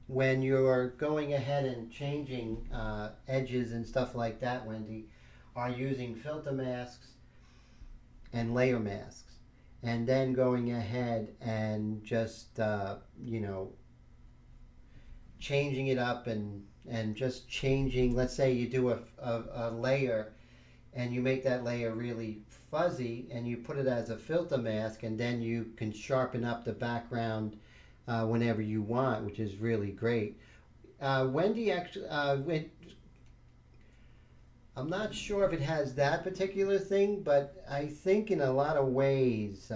when you're going ahead and changing edges and stuff like that, Wendy, are using filter masks and layer masks. And then going ahead and just, changing it up and just changing. Let's say you do a layer and you make that layer really fuzzy and you put it as a filter mask, and then you can sharpen up the background whenever you want, which is really great. Wendy actually, I'm not sure if it has that particular thing, but I think in a lot of ways,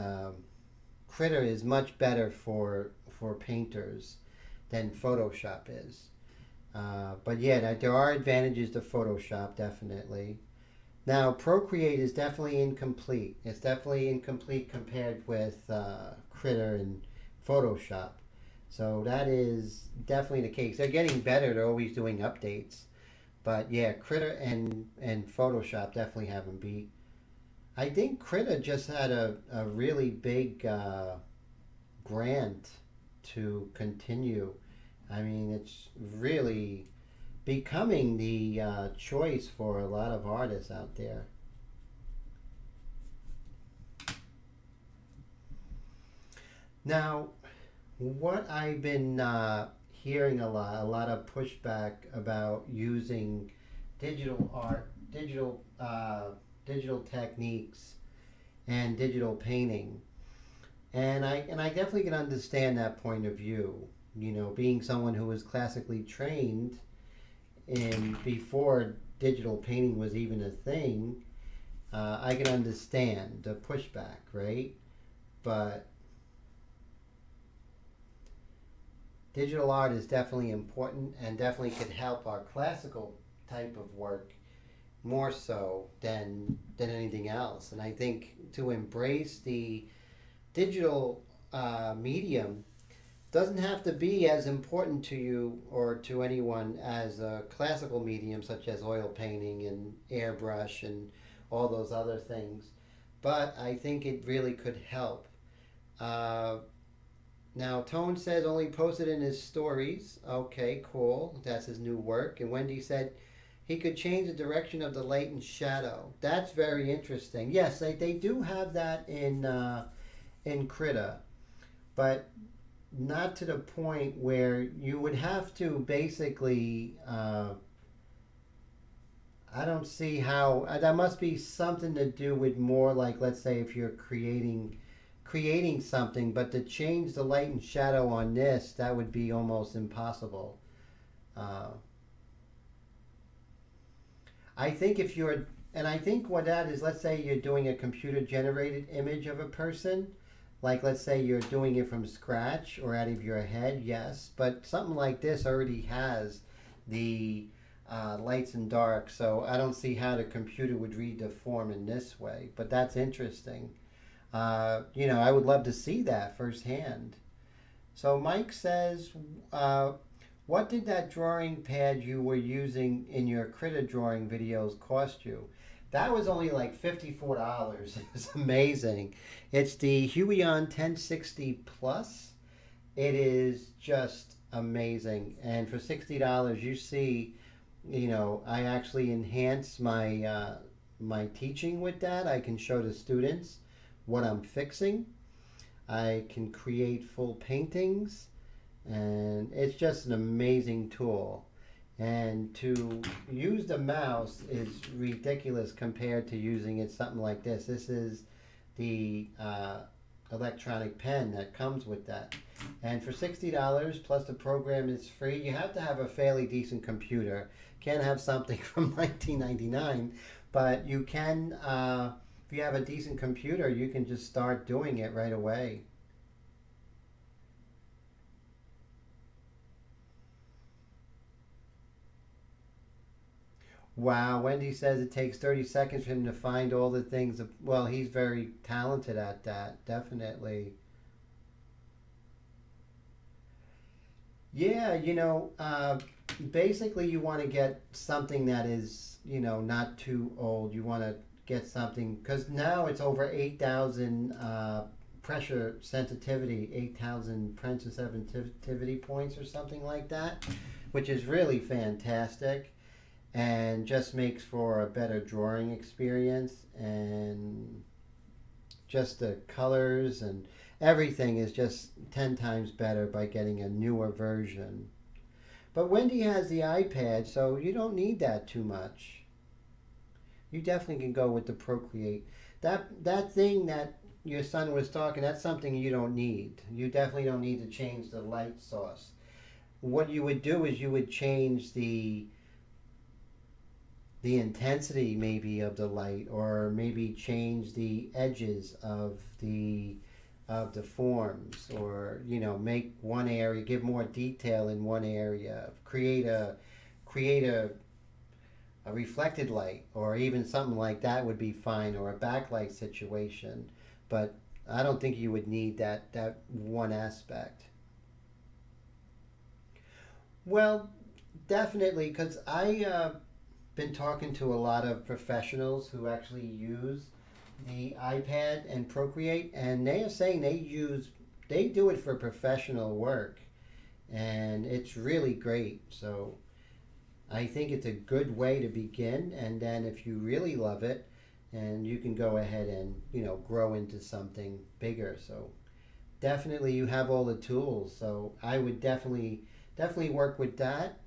Krita is much better for painters than Photoshop is. But yeah, there are advantages to Photoshop, definitely. Now, Procreate is definitely incomplete. It's definitely incomplete compared with Krita and Photoshop. So that is definitely the case. They're getting better. They're always doing updates. But yeah, Krita and Photoshop definitely have them beat. I think Krita just had a really big grant to continue. I mean, it's really becoming the choice for a lot of artists out there. Now, what I've been hearing a lot of pushback about using digital art, digital techniques, and digital painting. And I definitely can understand that point of view. You know, being someone who was classically trained in before digital painting was even a thing, I can understand the pushback, right? But digital art is definitely important and definitely could help our classical type of work more so than anything else. And I think to embrace the digital medium doesn't have to be as important to you or to anyone as a classical medium such as oil painting and airbrush and all those other things. But I think it really could help. Uh, Now, Tone says only posted in his stories. Okay, cool. That's his new work. And Wendy said he could change the direction of the light and shadow. That's very interesting. Yes, they do have that in Krita, but not to the point where you would have to basically. I don't see how that must be something to do with more like, let's say, if you're creating something, but to change the light and shadow on this, that would be almost impossible. Uh, I think if you're, and I think what that is, let's say you're doing a computer generated image of a person, like let's say you're doing it from scratch or out of your head, yes, but something like this already has the lights and darks, so I don't see how the computer would read the form in this way, but that's interesting. I would love to see that firsthand. So Mike says, uh, what did that drawing pad you were using in your critter drawing videos cost you? That was only like $54. It was amazing. It's the Huion 1060 Plus. It is just amazing. And for $60, you see, I actually enhance my teaching with that. I can show the students what I'm fixing. I can create full paintings, and it's just an amazing tool. And to use the mouse is ridiculous compared to using it something like this. This is the electronic pen that comes with that. And for $60 plus the program is free, you have to have a fairly decent computer. Can't have something from 1999, but you can. If you have a decent computer, you can just start doing it right away. Wow, Wendy says it takes 30 seconds for him to find all the things. Well, he's very talented at that, definitely. Yeah, basically you want to get something that is, not too old. You want to get something, because now it's over 8,000 pressure sensitivity, 8,000 pressure sensitivity points or something like that, which is really fantastic and just makes for a better drawing experience. And just the colors and everything is just 10 times better by getting a newer version. But Wendy has the iPad, so you don't need that too much. You definitely can go with the Procreate. That thing that your son was talking, that's something you don't need. You definitely don't need to change the light source. What you would do is you would change the intensity maybe of the light, or maybe change the edges of the forms, or make one area, give more detail in one area, create a reflected light, or even something like that would be fine, or a backlight situation. But I don't think you would need that one aspect. Well, definitely, because I been talking to a lot of professionals who actually use the iPad and Procreate, and they are saying they do it for professional work, and it's really great. So I think it's a good way to begin, and then if you really love it, and you can go ahead and grow into something bigger. So definitely you have all the tools. So I would definitely definitely work with that.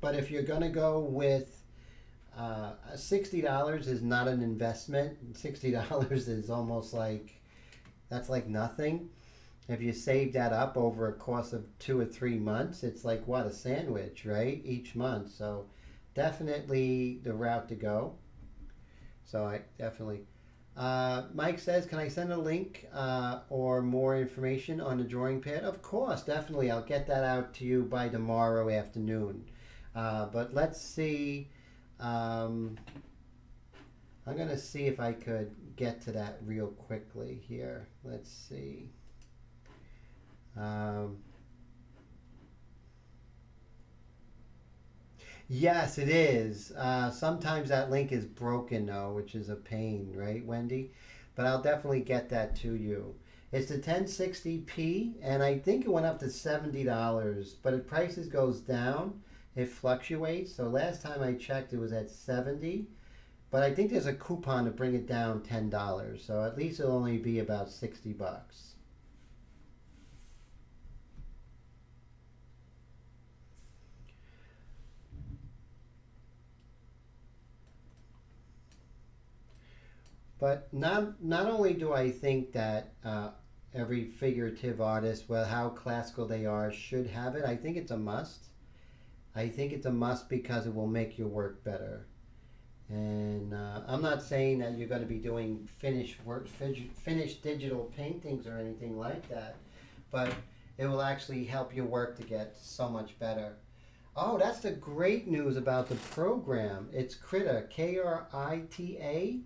But if you're going to go with $60 is not an investment. $60 is almost like, that's like nothing. If you save that up over a course of 2 or 3 months, it's like what, a sandwich, right? Each month. So definitely the route to go. So I definitely. Mike says, can I send a link or more information on the drawing pad? Of course, definitely. I'll get that out to you by tomorrow afternoon. But let's see. I'm going to see if I could get to that real quickly here. Let's see. Yes, it is. Sometimes that link is broken though, which is a pain, right, Wendy? But I'll definitely get that to you. It's the 1060p, and I think it went up to $70, but if prices goes down, it fluctuates. So last time I checked, it was at 70, but I think there's a coupon to bring it down $10. So at least it'll only be about $60. But not only do I think that every figurative artist, well, how classical they are, should have it, I think it's a must. I think it's a must because it will make your work better. And I'm not saying that you're going to be doing finished work, finished digital paintings or anything like that, but it will actually help your work to get so much better. Oh, that's the great news about the program. It's Krita, Krita,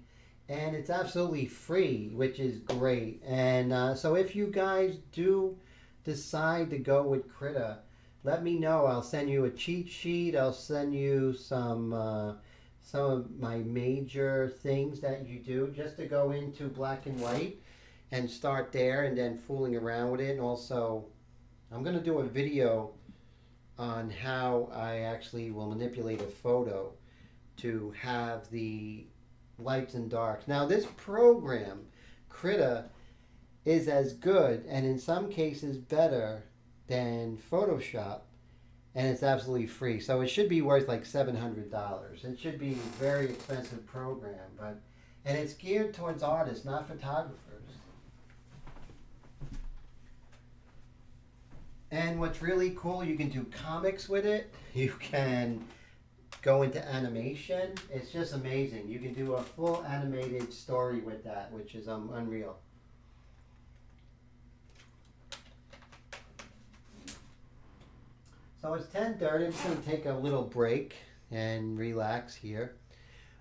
and it's absolutely free, which is great. And so if you guys do decide to go with Krita, let me know. I'll send you a cheat sheet. I'll send you some of my major things that you do just to go into black and white and start there and then fooling around with it. And also, I'm going to do a video on how I actually will manipulate a photo to have the lights and darks. Now this program, Krita, is as good and in some cases better than Photoshop, and it's absolutely free. So it should be worth like $700. It should be a very expensive program, and it's geared towards artists, not photographers. And what's really cool, you can do comics with it. You can go into animation. It's just amazing. You can do a full animated story with that, which is unreal. So it's 10:30. I'm just going to take a little break and relax here.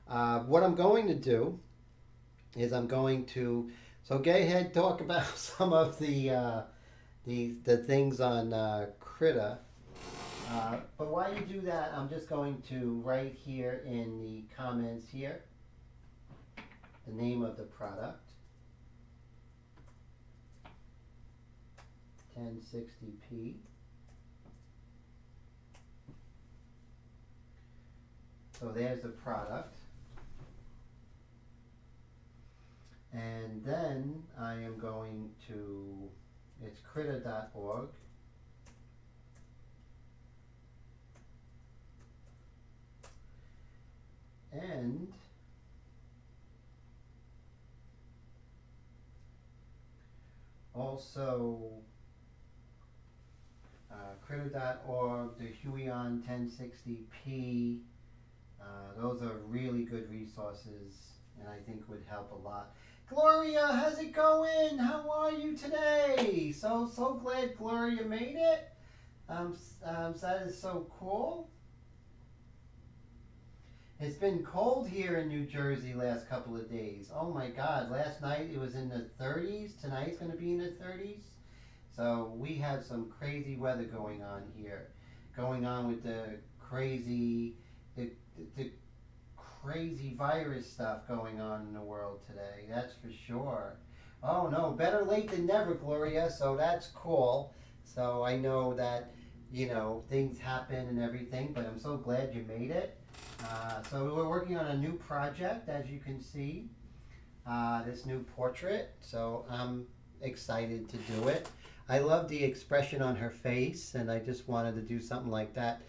What I'm going to do is so go ahead, talk about some of the things on Krita. But while you do that, I'm just going to write here in the comments here the name of the product, 1060p. So there's the product. And then I am going to, it's krita.org. And also krita.org, the Huion 1060p. Those are really good resources, and I think would help a lot. Gloria, how's it going? How are you today? So glad Gloria made it. That is so cool. It's been cold here in New Jersey last couple of days. Oh my God, last night it was in the 30s. Tonight's going to be in the 30s. So we have some crazy weather going on here. Going on with the crazy virus stuff going on in the world today. That's for sure. Oh no, better late than never, Gloria. So that's cool. So I know that, things happen and everything, but I'm so glad you made it. So we're working on a new project, as you can see, this new portrait. So I'm excited to do it. I love the expression on her face, and I just wanted to do something like that.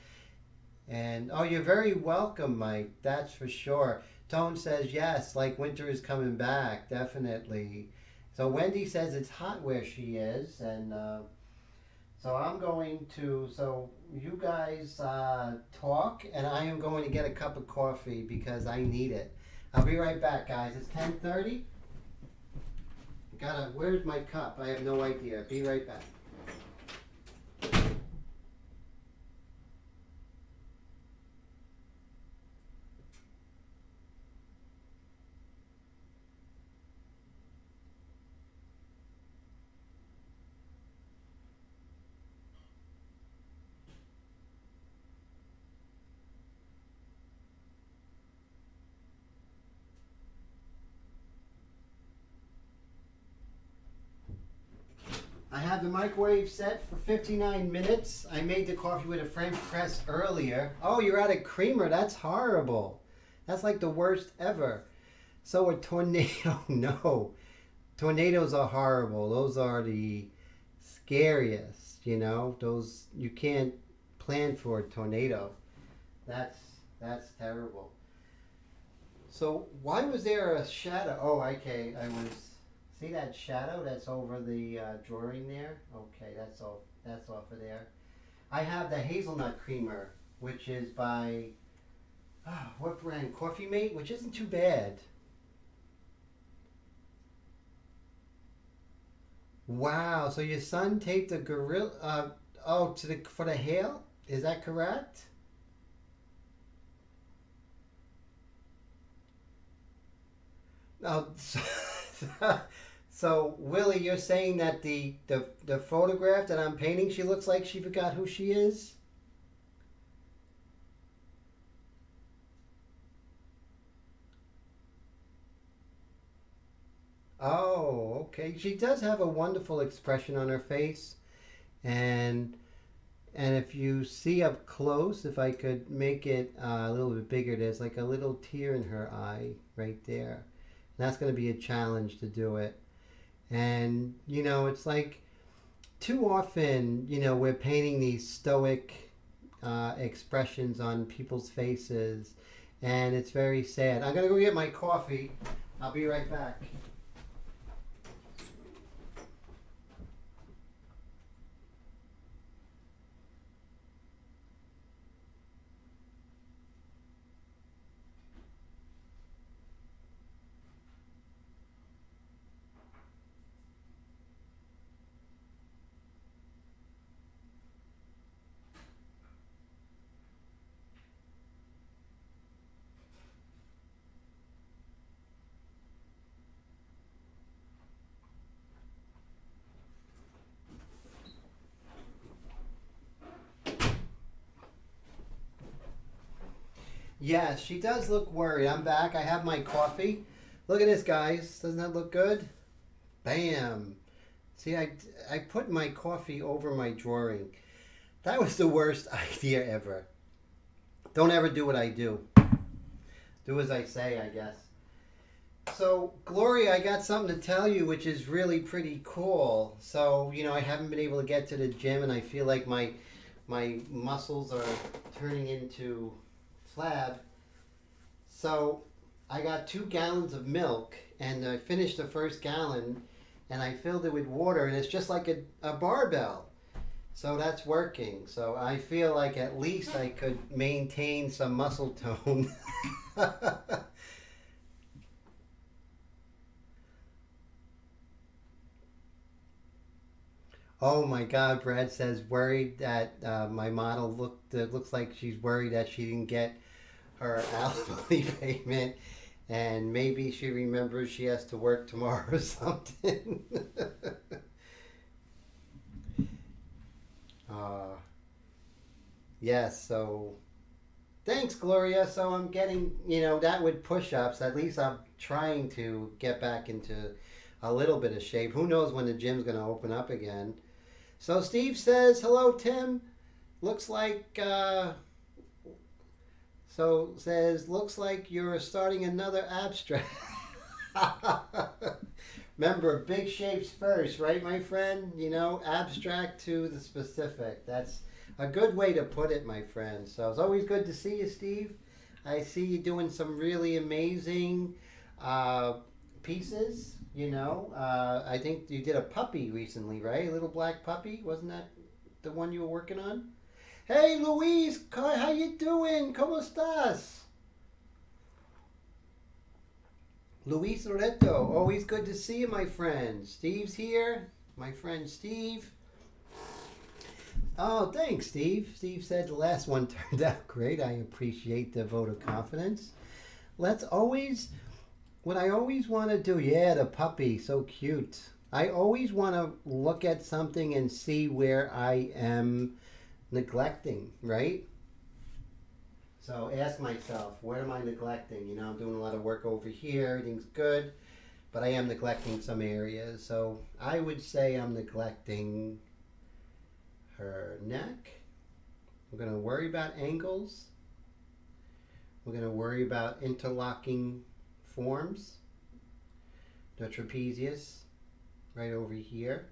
And oh, you're very welcome, Mike. That's for sure. Tone says yes, like winter is coming back, definitely. So Wendy says it's hot where she is, and so I'm going to. So you guys talk, and I am going to get a cup of coffee because I need it. I'll be right back, guys. It's 10:30. Gotta. Where's my cup? I have no idea. Be right back. I have the microwave set for 59 minutes. I made the coffee with a French press earlier. Oh, you're out of creamer. That's horrible. That's like the worst ever. So a tornado, no. Tornadoes are horrible. Those are the scariest, you know. Those you can't plan for a tornado. That's that's terrible. So why was there a shadow? Oh, okay. I was see that shadow that's over the drawing there. Okay, that's off. That's off of there. I have the hazelnut creamer, which is by what brand? Coffee Mate, which isn't too bad. Wow. So your son taped a gorilla. Oh, to the for the hail. Is that correct? Oh, so Willie, you're saying that the photograph that I'm painting, she looks like she forgot who she is. Oh, okay. She does have a wonderful expression on her face, and and if you see up close, if I could make it a little bit bigger, there's like a little tear in her eye right there. And that's going to be a challenge to do it. And you know, it's like too often, you know, we're painting these stoic expressions on people's faces, and it's very sad. I'm gonna go get my coffee. I'll be right back. Yes, she does look worried. I'm back. I have my coffee. Look at this, guys. Doesn't that look good? Bam. See, I put my coffee over my drawing. That was the worst idea ever. Don't ever do what I do. Do as I say, I guess. So, Gloria, I got something to tell you, which is really pretty cool. So, you know, I haven't been able to get to the gym, and I feel like my muscles are turning into flab. So, I got 2 gallons of milk, and I finished the first gallon, and I filled it with water, and it's just like a barbell. So that's working. So I feel like at least I could maintain some muscle tone. Oh my God, Brad says worried that my model looks like she's worried that she didn't get her alimony payment, and maybe she remembers she has to work tomorrow or something. uh, yes, so thanks, Gloria. So I'm getting, you know, that with push-ups. At least I'm trying to get back into a little bit of shape. Who knows when the gym's going to open up again? So Steve says, "Hello, Tim. Looks like looks like you're starting another abstract." Remember, big shapes first, right, my friend? You know, abstract to the specific. That's a good way to put it, my friend. So it's always good to see you, Steve. I see you doing some really amazing uh, pieces. I think you did a puppy recently, right? A little black puppy. Wasn't that the one you were working on? Hey, Luis, how you doing? ¿Cómo estás? Luis Loreto, always good to see you, my friend. Steve's here, my friend Steve. Oh, thanks, Steve. Steve said the last one turned out great. I appreciate the vote of confidence. What I always want to do, yeah, the puppy, so cute. I always want to look at something and see where I am neglecting, right? So ask myself, what am I neglecting? I'm doing a lot of work over here, everything's good, but I am neglecting some areas. So I would say I'm neglecting her neck. We're going to worry about angles. We're going to worry about interlocking forms. The trapezius right over here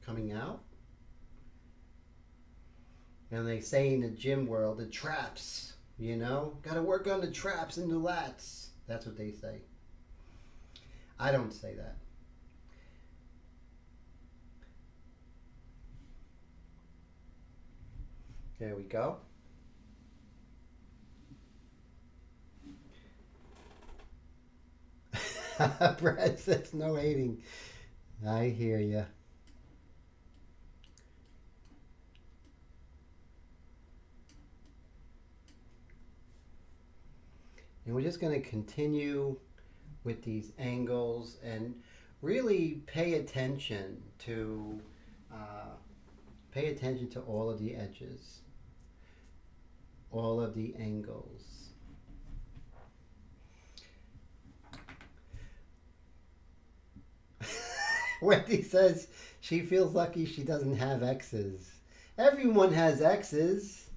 coming out. And they say in the gym world, the traps, got to work on the traps and the lats. That's what they say. I don't say that. There we go. Brad says no hating. I hear ya. And we're just going to continue with these angles and really pay attention to all of the edges, all of the angles. Wendy says she feels lucky she doesn't have exes. Everyone has exes.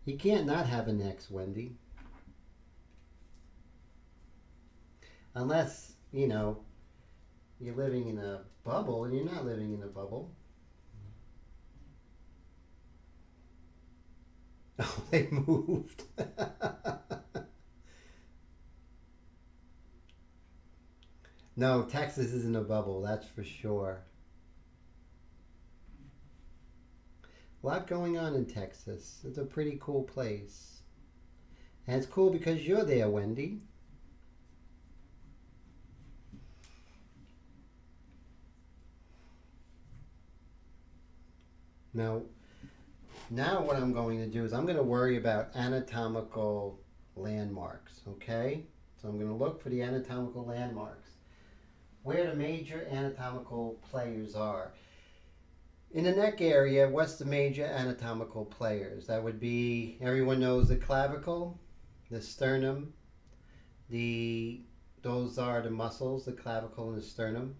You can't not have an ex, Wendy. Unless, you're living in a bubble, and you're not living in a bubble. Oh, they moved. No, Texas isn't a bubble, that's for sure. A lot going on in Texas. It's a pretty cool place. And it's cool because you're there, Wendy. Now what I'm going to do is I'm going to worry about anatomical landmarks, okay? So I'm going to look for the anatomical landmarks, where the major anatomical players are. In the neck area, what's the major anatomical players? That would be, everyone knows the clavicle, the sternum, those are the muscles, the clavicle and the sternum.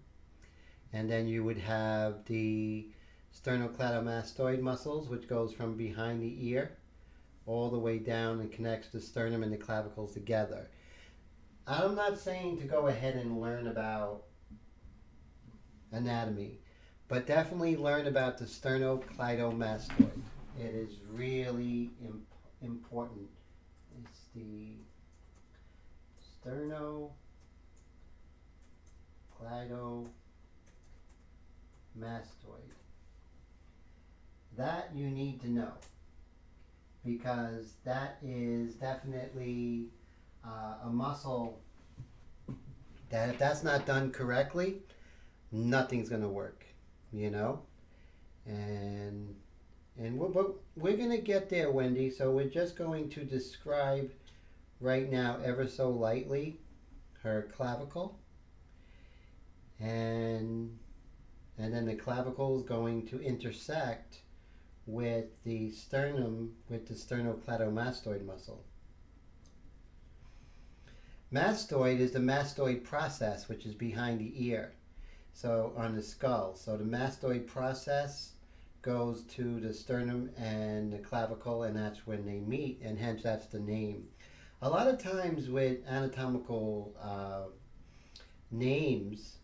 And then you would have the sternocleidomastoid muscles, which goes from behind the ear all the way down and connects the sternum and the clavicles together. I'm not saying to go ahead and learn about anatomy, but definitely learn about the sternocleidomastoid. It is really important. It's the sternocleidomastoid. That you need to know, because that is definitely a muscle that if that's not done correctly, nothing's going to work, and we're going to get there, Wendy. So we're just going to describe right now ever so lightly her clavicle, and then the clavicle is going to intersect with the sternum, with the sternocleidomastoid muscle. Mastoid is the mastoid process, which is behind the ear, so on the skull. So the mastoid process goes to the sternum and the clavicle, and that's when they meet, and hence that's the name. A lot of times with anatomical names,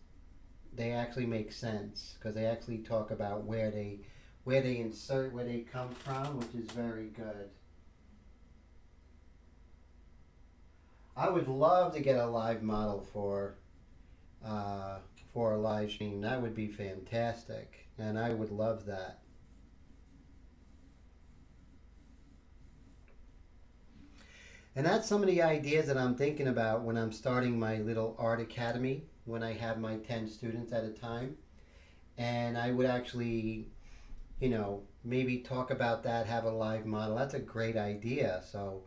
they actually make sense because they actually talk about where they insert, where they come from, which is very good. I would love to get a live model uh, for a live stream. That would be fantastic, and I would love that. And that's some of the ideas that I'm thinking about when I'm starting my little art academy. When I have my 10 students at a time, and I would actually, maybe talk about that, have a live model. That's a great idea. So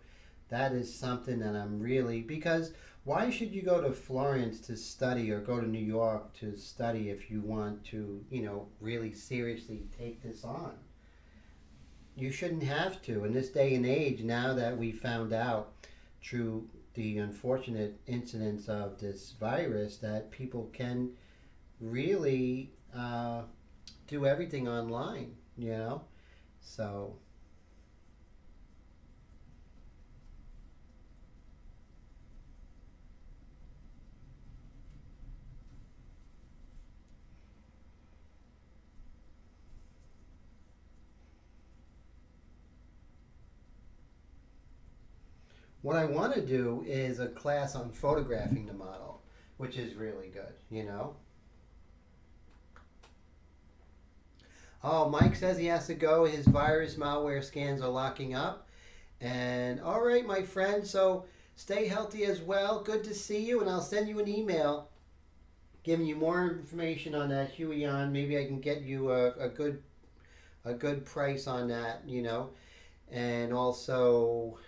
that is something that I'm really, because why should you go to Florence to study or go to New York to study if you want to, really seriously take this on? You shouldn't have to. In this day and age, now that we found out through the unfortunate incidents of this virus that people can really do everything online, So, what I want to do is a class on photographing the model, which is really good. Oh, Mike says he has to go. His virus malware scans are locking up. And all right, my friend, so stay healthy as well. Good to see you, and I'll send you an email giving you more information on that Huion. Maybe I can get you a good price on that. And also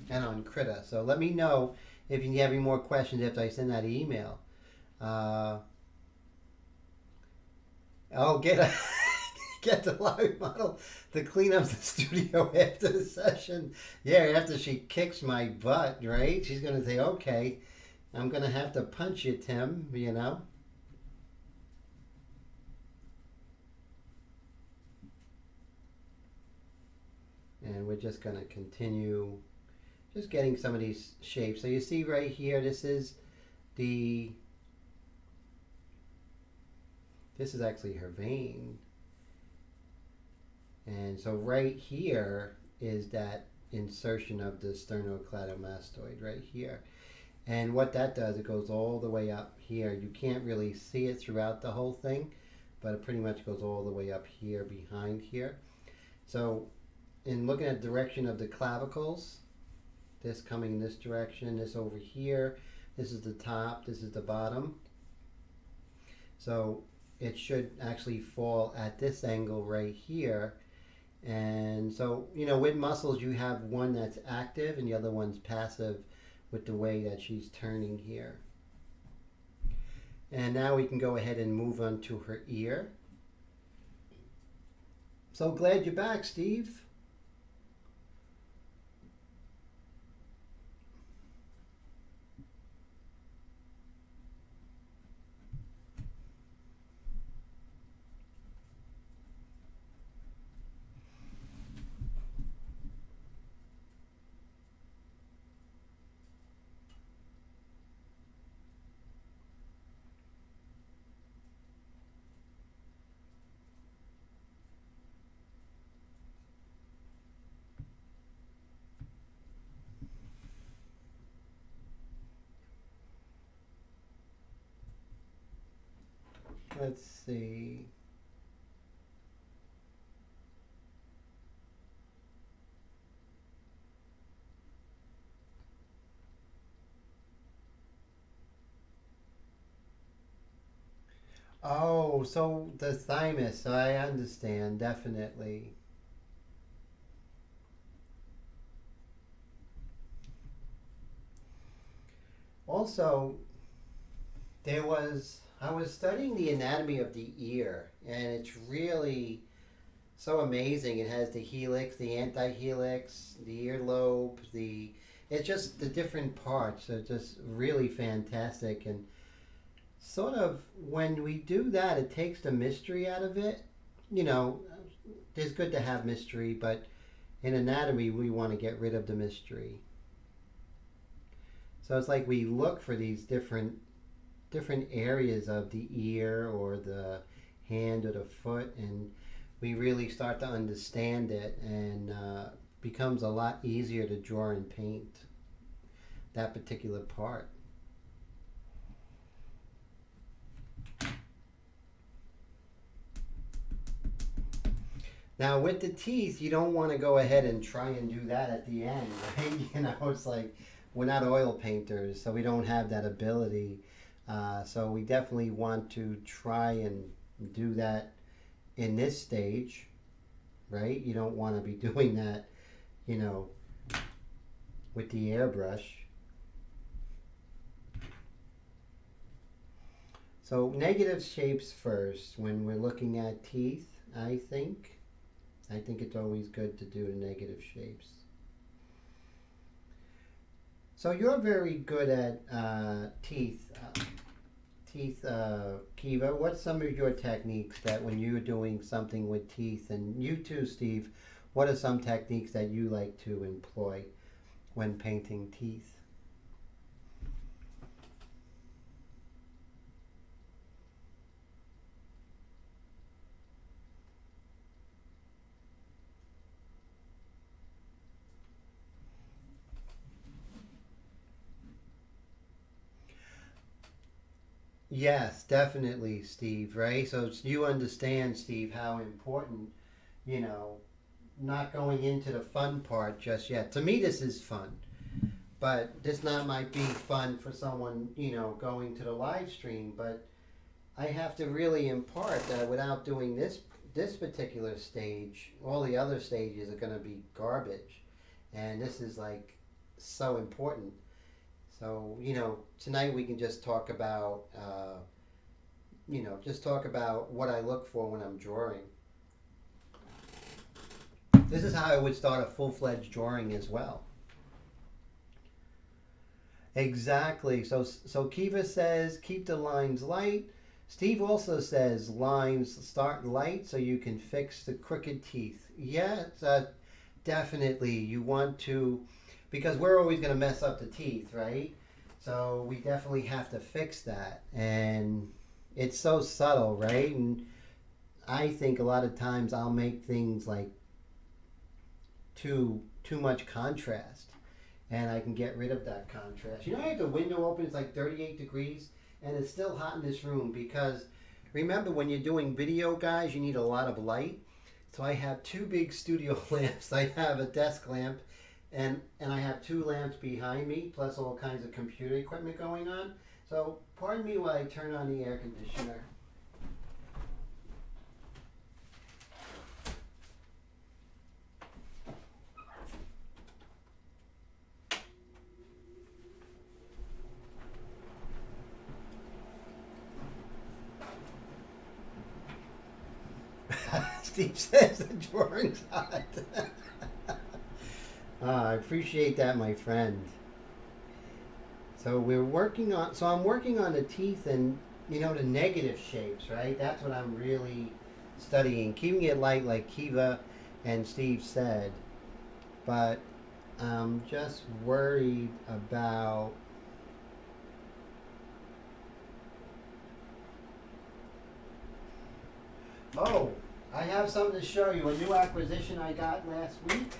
and on Krita. So let me know if you have any more questions after I send that email. Uh, oh, get the live model to clean up the studio after the session. Yeah, after she kicks my butt, right? She's gonna say, "Okay, I'm gonna have to punch you, Tim." And we're just gonna continue just getting some of these shapes. So you see right here, the this is actually her vein. And so right here is that insertion of the sternocleidomastoid right here. And what that does, it goes all the way up here. You can't really see it throughout the whole thing, but it pretty much goes all the way up here behind here. So in looking at the direction of the clavicles, this coming this direction, this over here, this is the top, this is the bottom. So it should actually fall at this angle right here. And so, with muscles, you have one that's active and the other one's passive with the way that she's turning here. And now we can go ahead and move on to her ear. So glad you're back, Steve. Let's see. Oh, so the thymus, I understand, definitely. Also, I was studying the anatomy of the ear, and it's really so amazing. It has the helix, the antihelix, the earlobe, it's just the different parts are just really fantastic. And sort of when we do that, it takes the mystery out of it. You know, it's good to have mystery, but in anatomy, we want to get rid of the mystery. So it's like we look for these different different areas of the ear or the hand or the foot, and we really start to understand it, and becomes a lot easier to draw and paint that particular part. Now with the teeth, you don't want to go ahead and try and do that at the end, right? You know, it's like we're not oil painters, so we don't have that ability. So we definitely want to try and do that in this stage, right? You don't want to be doing that, you know, with the airbrush. So negative shapes first when we're looking at teeth, I think. I think it's always good to do the negative shapes. So you're very good at teeth, Kiva. What's some of your techniques that when you're doing something with teeth, and you too, Steve, what are some techniques that you like to employ when painting teeth? Yes, definitely, Steve, right? So you understand, Steve, how important, you know, not going into the fun part just yet. To me, this is fun, but this not might be fun for someone, you know, going to the live stream. But I have to really impart that without doing this particular stage, all the other stages are going to be garbage, and this is like so important. So, you know, tonight we can just talk about, just talk about what I look for when I'm drawing. This is how I would start a full-fledged drawing as well. Exactly. So Kiva says keep the lines light. Steve also says lines start light so you can fix the crooked teeth. Yeah, definitely. You want to, because we're always going to mess up the teeth, right? So we definitely have to fix that. And it's so subtle, right? And I think a lot of times I'll make things like too much contrast, and I can get rid of that contrast. You know, I have the window open, it's like 38 degrees, and it's still hot in this room because remember when you're doing video, guys, you need a lot of light. So I have two big studio lamps. I have a desk lamp, and I have two lamps behind me, plus all kinds of computer equipment going on. So pardon me while I turn on the air conditioner. Steve says the drawing's hot. I appreciate that, my friend. So I'm working on the teeth and, you know, the negative shapes, right? That's what I'm really studying. Keeping it light like Kiva and Steve said. But I'm just worried about oh, I have something to show you. A new acquisition I got last week.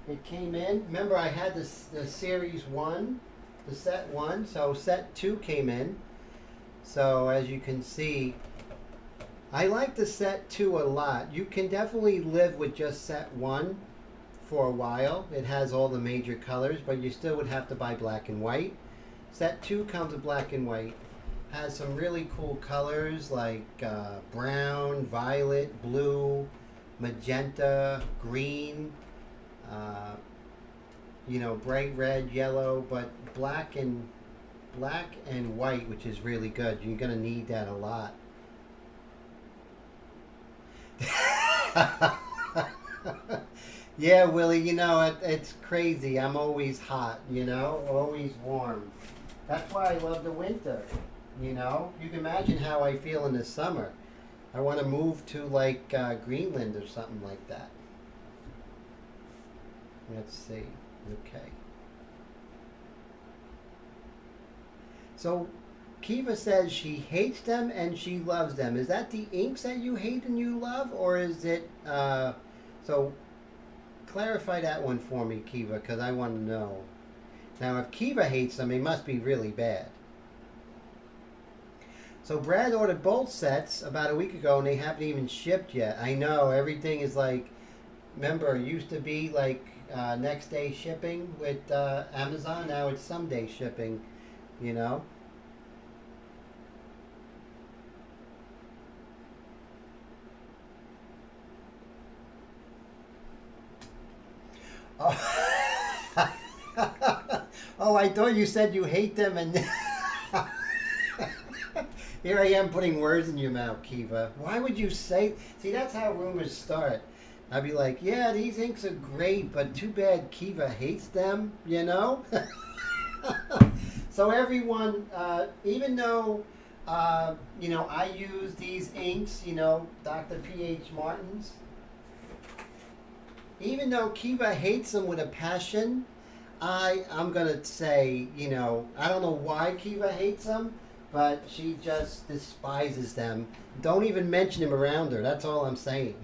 It came in. Remember, I had the series 1, the set 1. So set 2 came in. So as you can see, I like the set 2 a lot. You can definitely live with just set 1 for a while. It has all the major colors, but you still would have to buy black and white. Set 2 comes with black and white. Has some really cool colors like brown, violet, blue, magenta, green, you know, bright red, yellow, but black and white, which is really good. You're gonna need that a lot. Yeah, Willie, you know, it's crazy. I'm always hot, you know, always warm. That's why I love the winter, you know. You can imagine how I feel in the summer. I want to move to like Greenland or something like that. Let's see. Okay. So Kiva says she hates them and she loves them. Is that the inks that you hate and you love, or is it? So clarify that one for me, Kiva, because I want to know. Now, if Kiva hates them, they must be really bad. So Brad ordered both sets about a week ago, and they haven't even shipped yet. I know everything is like. Remember, it used to be like next day shipping with Amazon. Now it's someday shipping. You know. Oh. Oh, I thought you said you hate them, and here I am putting words in your mouth, Kiva. Why would you say? See, that's how rumors start. I'd be like, yeah, these inks are great, but too bad Kiva hates them, you know? So everyone, even though, I use these inks, Dr. P.H. Martin's, even though Kiva hates them with a passion, I'm going to say, I don't know why Kiva hates them, but she just despises them. Don't even mention him around her. That's all I'm saying.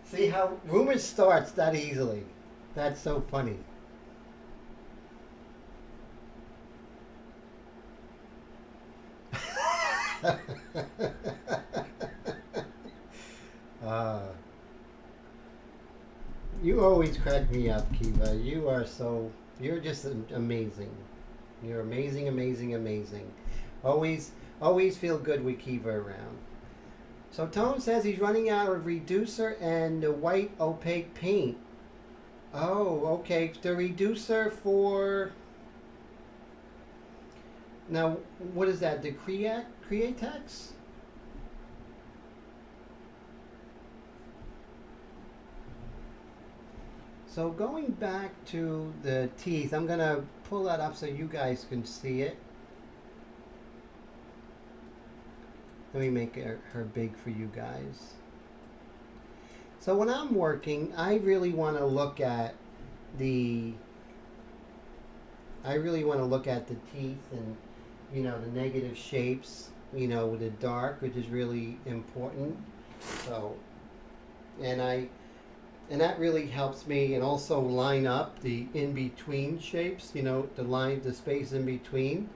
See how rumors starts that easily. That's so funny. You always crack me up, Kiva. You're just amazing. You're amazing, amazing, amazing. Always feel good with Kiva around. So Tone says he's running out of reducer and the white opaque paint. Oh, okay. The reducer for... Now, what is that? The Createx? So going back to the teeth, I'm going to pull that up so you guys can see it. Let me make her big for you guys. So when I'm working, I really want to look at the teeth and, the negative shapes, with the dark, which is really important. So, and that really helps me, and also line up the in-between shapes, the space in between.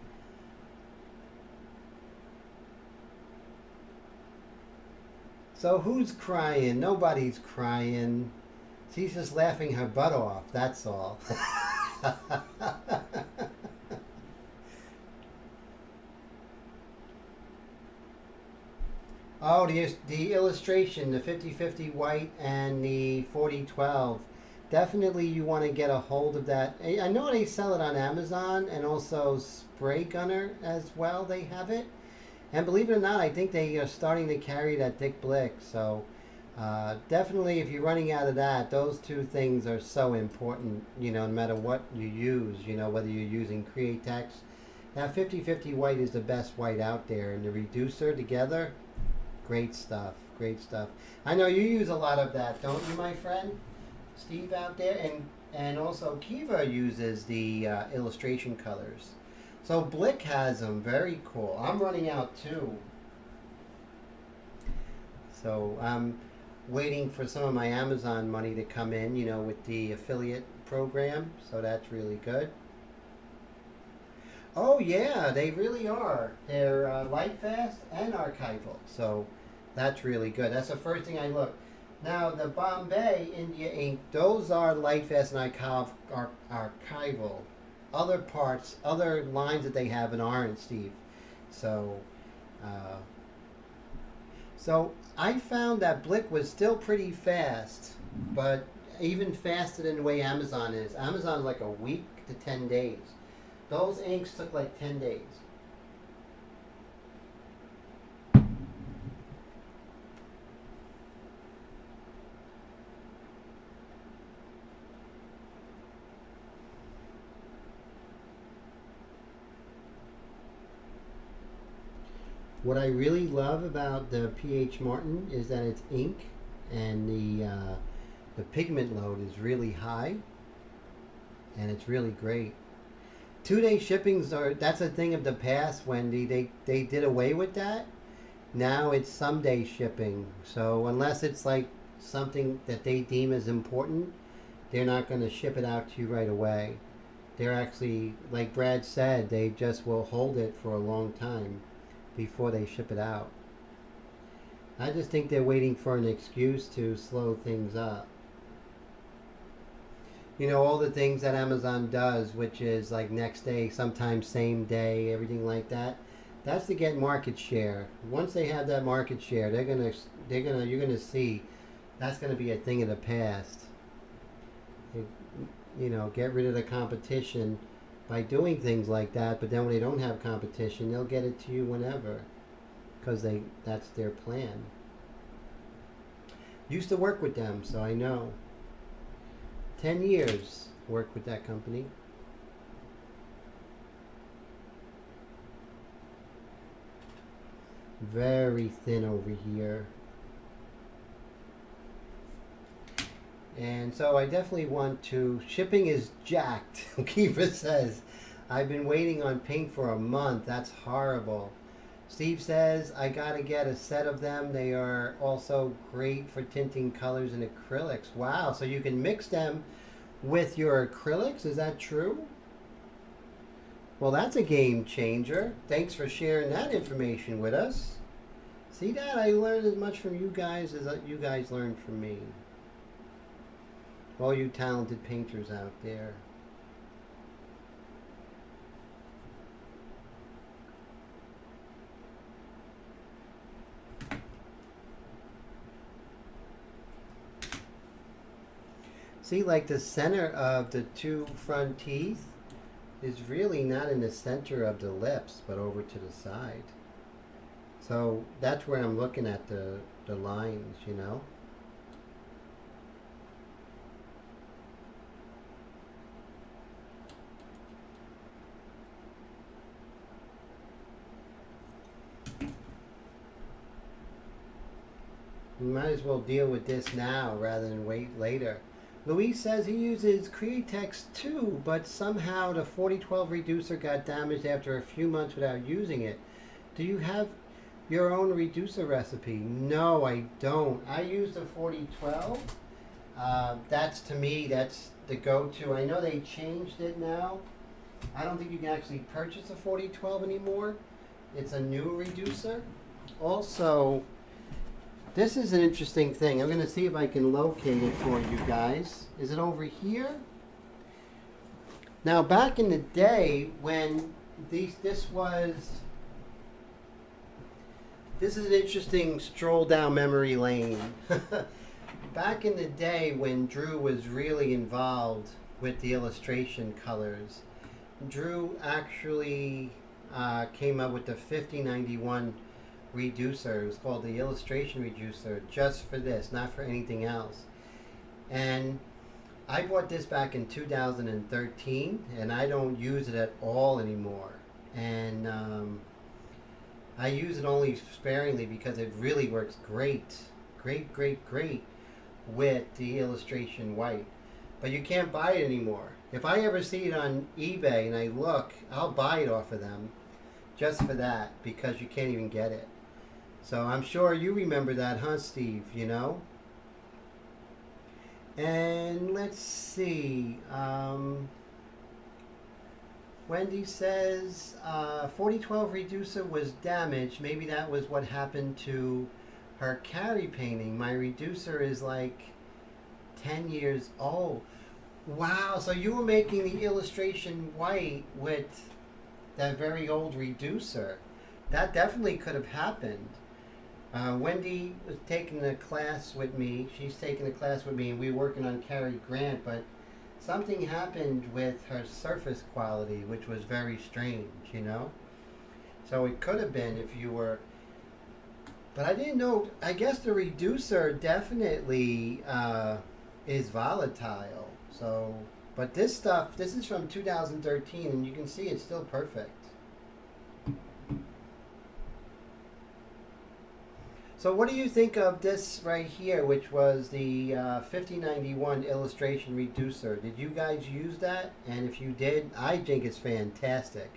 So who's crying? Nobody's crying. She's just laughing her butt off, that's all. Oh, the illustration, the 50/50 white and the 40/12. Definitely you want to get a hold of that. I know they sell it on Amazon, and also Spray Gunner as well, they have it. And believe it or not, I think they are starting to carry that Dick Blick. So definitely if you're running out of that, those two things are so important, no matter what you use, whether you're using Createx. Now 50/50 white is the best white out there, and the reducer together, great stuff, great stuff. I know you use a lot of that, don't you, my friend? Steve out there, and also Kiva uses the illustration colors. So Blick has them, very cool. I'm running out too. So I'm waiting for some of my Amazon money to come in, with the affiliate program. So that's really good. Oh yeah, they really are. They're light fast and archival. So that's really good. That's the first thing I look. Now the Bombay India ink, those are light fast and archival. Other parts, other lines that they have aren't, Steve. So, so I found that Blick was still pretty fast, but even faster than the way Amazon is. Amazon's like a week to 10 days. Those inks took like 10 days. What I really love about the P.H. Martin is that it's ink, and the pigment load is really high, and it's really great. 2-day shippings that's a thing of the past, Wendy. They did away with that. Now it's someday shipping. So unless it's like something that they deem as important, they're not going to ship it out to you right away. They're actually, like Brad said, they just will hold it for a long time before they ship it out. I just think they're waiting for an excuse to slow things up. You know, all the things that Amazon does, which is like next day, sometimes same day, everything like that. That's to get market share. Once they have that market share, you're gonna see that's gonna be a thing of the past. You know, get rid of the competition by doing things like that. But then when they don't have competition, they'll get it to you whenever, because that's their plan. Used to work with them, so I know. 10 years worked with that company. Very thin over here. And so I definitely want to, shipping is jacked, Kiva says. I've been waiting on paint for a month. That's horrible. Steve says, I gotta get a set of them. They are also great for tinting colors and acrylics. Wow, so you can mix them with your acrylics? Is that true? Well, that's a game changer. Thanks for sharing that information with us. See that? I learned as much from you guys as you guys learned from me. All you talented painters out there. See, like the center of the two front teeth is really not in the center of the lips, but over to the side. So that's where I'm looking at the lines, you know. You might as well deal with this now rather than wait later. Luis says he uses Createx too, but somehow the 4012 reducer got damaged after a few months without using it. Do you have your own reducer recipe? No, I don't. I use the 4012. That's, to me, that's the go-to. I know they changed it now. I don't think you can actually purchase a 4012 anymore. It's a new reducer. Also, this is an interesting thing. I'm going to see if I can locate it for you guys. Is it over here? Now, back in the day when this is an interesting stroll down memory lane. Back in the day when Drew was really involved with the illustration colors, Drew actually came up with the 5091 reducer. It was called the illustration reducer, just for this, not for anything else. And I bought this back in 2013, and I don't use it at all anymore. And I use it only sparingly because it really works great with the illustration white. But you can't buy it anymore. If I ever see it on eBay and I look, I'll buy it off of them just for that, because you can't even get it. So I'm sure you remember that, huh, Steve? You know? And let's see. Wendy says 4012 reducer was damaged. Maybe that was what happened to her carry painting. My reducer is like 10 years old. Wow, so you were making the illustration white with that very old reducer. That definitely could have happened. Wendy was taking a class with me. She's taking a class with me, and we were working on Cary Grant, but something happened with her surface quality, which was very strange, you know? So it could have been if you were... But I didn't know... I guess the reducer definitely is volatile. So... But this stuff, this is from 2013, and you can see it's still perfect. So what do you think of this right here, which was the 5091 illustration reducer? Did you guys use that? And if you did, I think it's fantastic.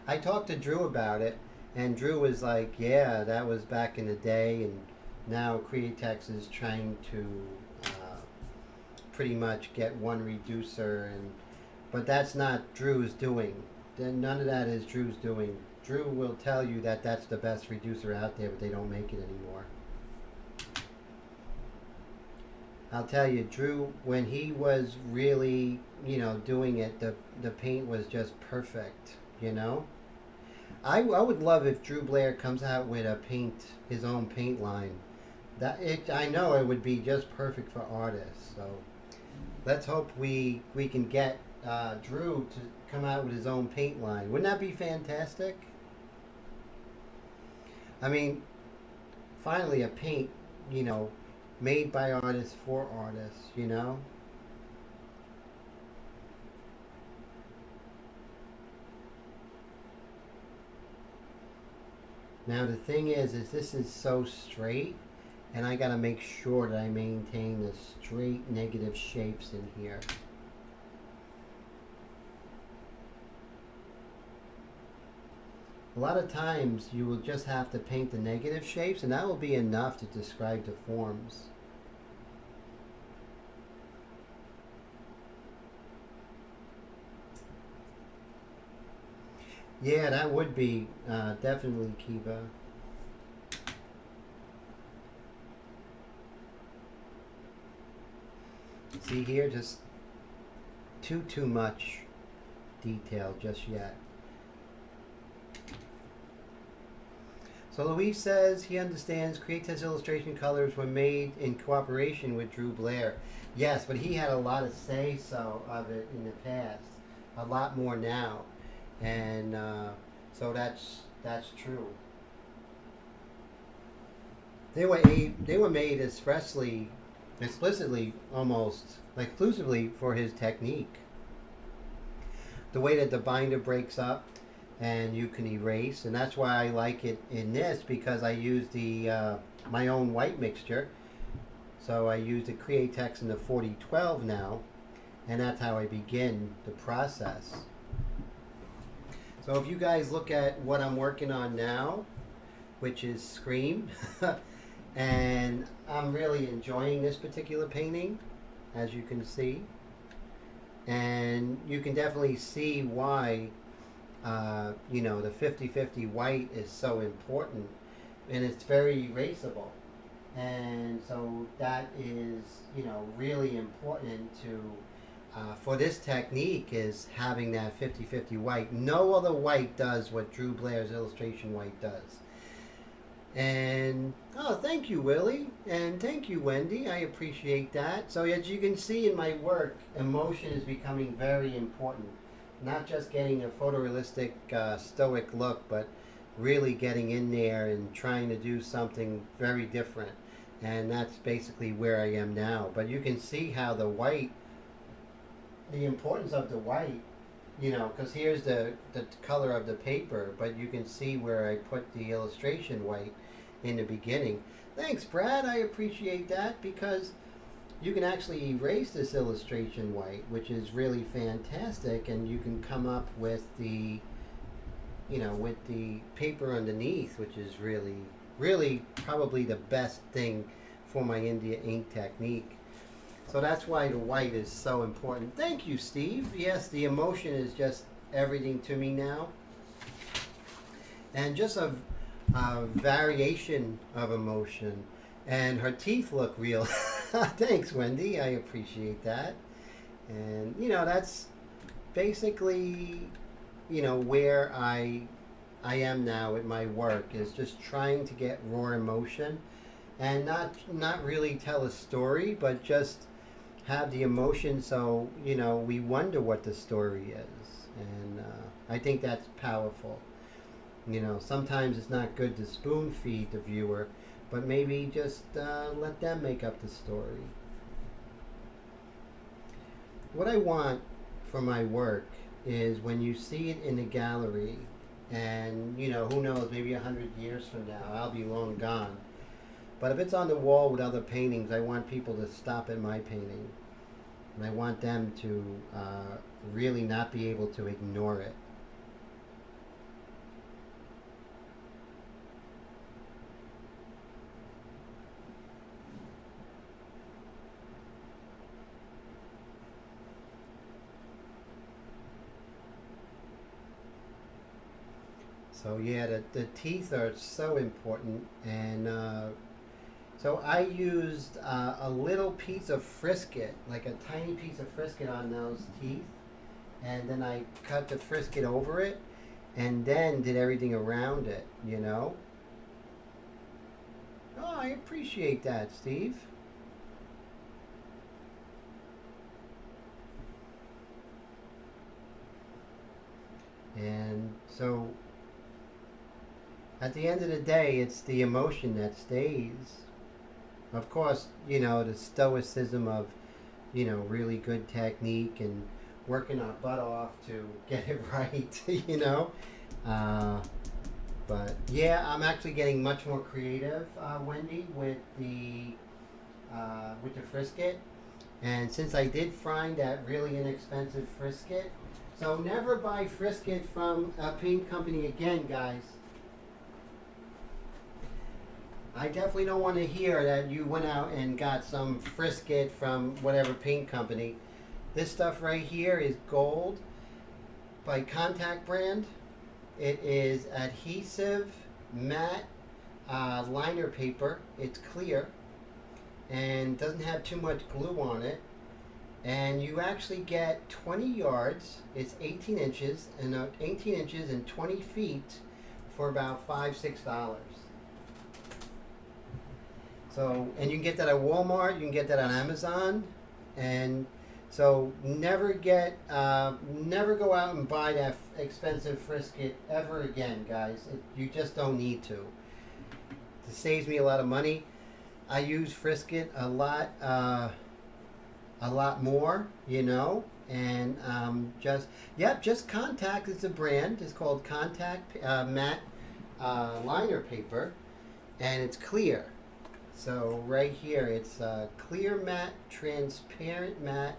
I talked to Drew about it, and Drew was like, yeah, that was back in the day, and now Createx is trying to pretty much get one reducer, but that's not Drew's doing. None of that is Drew's doing. Drew will tell you that that's the best reducer out there, but they don't make it anymore. I'll tell you, Drew, when he was really, doing it, the paint was just perfect, I would love if Drew Blair comes out with his own paint line. I know it would be just perfect for artists. So let's hope we can get Drew to come out with his own paint line. Wouldn't that be fantastic? I mean, finally a paint, made by artists for artists. Now the thing is this is so straight, and I gotta make sure that I maintain the straight negative shapes in here. A lot of times you will just have to paint the negative shapes, and that will be enough to describe the forms. Yeah, that would be definitely Kiva. See here, just too much detail just yet. So Luis says he understands Createx illustration colors were made in cooperation with Drew Blair. Yes, but he had a lot of say-so of it in the past. A lot more now. And so that's true. They were made explicitly, almost exclusively for his technique. The way that the binder breaks up and you can erase, and that's why I like it in this, because I use the my own white mixture. So I use the Createx in the 4012 now, and that's how I begin the process. So if you guys look at what I'm working on now, which is Scream, and I'm really enjoying this particular painting, as you can see. And you can definitely see why, the 50-50 white is so important, and it's very erasable. And so that is, really important for this technique, is having that 50-50 white. No other white does what Drew Blair's illustration white does. And thank you, Willie, and thank you, Wendy. I appreciate that. So as you can see in my work, emotion is becoming very important. Not just getting a photorealistic, stoic look, but really getting in there and trying to do something very different. And that's basically where I am now. But you can see how the white, the importance of the white, because here's the color of the paper, but you can see where I put the illustration white in the beginning. Thanks, Brad. I appreciate that, because you can actually erase this illustration white, which is really fantastic, and you can come up with the, with the paper underneath, which is really, really probably the best thing for my India ink technique. So that's why the white is so important. Thank you, Steve. Yes, the emotion is just everything to me now. And just a variation of emotion. And her teeth look real. Thanks, Wendy. I appreciate that. And, that's basically, where I am now with my work, is just trying to get raw emotion and not really tell a story, but just have the emotion, so we wonder what the story is. And I think that's powerful. Sometimes it's not good to spoon feed the viewer, but maybe just let them make up the story. What I want for my work is when you see it in a gallery, and who knows, maybe 100 years from now I'll be long gone, But if it's on the wall with other paintings, I want people to stop at my painting. And I want them to really not be able to ignore it. So yeah, the teeth are so important, and so I used a little piece of Frisket, like a tiny piece of Frisket on those teeth, and then I cut the Frisket over it, and then did everything around it, you know. Oh, I appreciate that, Steve. And so at the end of the day, it's the emotion that stays. Of course, you know, the stoicism of, you know, really good technique and working our butt off to get it right, you know. Uh, but yeah, I'm actually getting much more creative, Wendy, with the Frisket. And since I did find that really inexpensive Frisket, so never buy Frisket from a paint company again, guys. I definitely don't want to hear that you went out and got some Frisket from whatever paint company. This stuff right here is gold by Contact brand. It is adhesive matte liner paper. It's clear and doesn't have too much glue on it. And you actually get 20 yards. It's 18 inches and 18 inches and 20 feet for about $5-6. So, and you can get that at Walmart, you can get that on Amazon, and so never go out and buy that expensive Frisket ever again, guys. You just don't need to. It saves me a lot of money. I use Frisket a lot more, you know, and just Contact is the brand. It's called Contact matte liner paper, and it's clear. So right here, it's clear matte, transparent matte,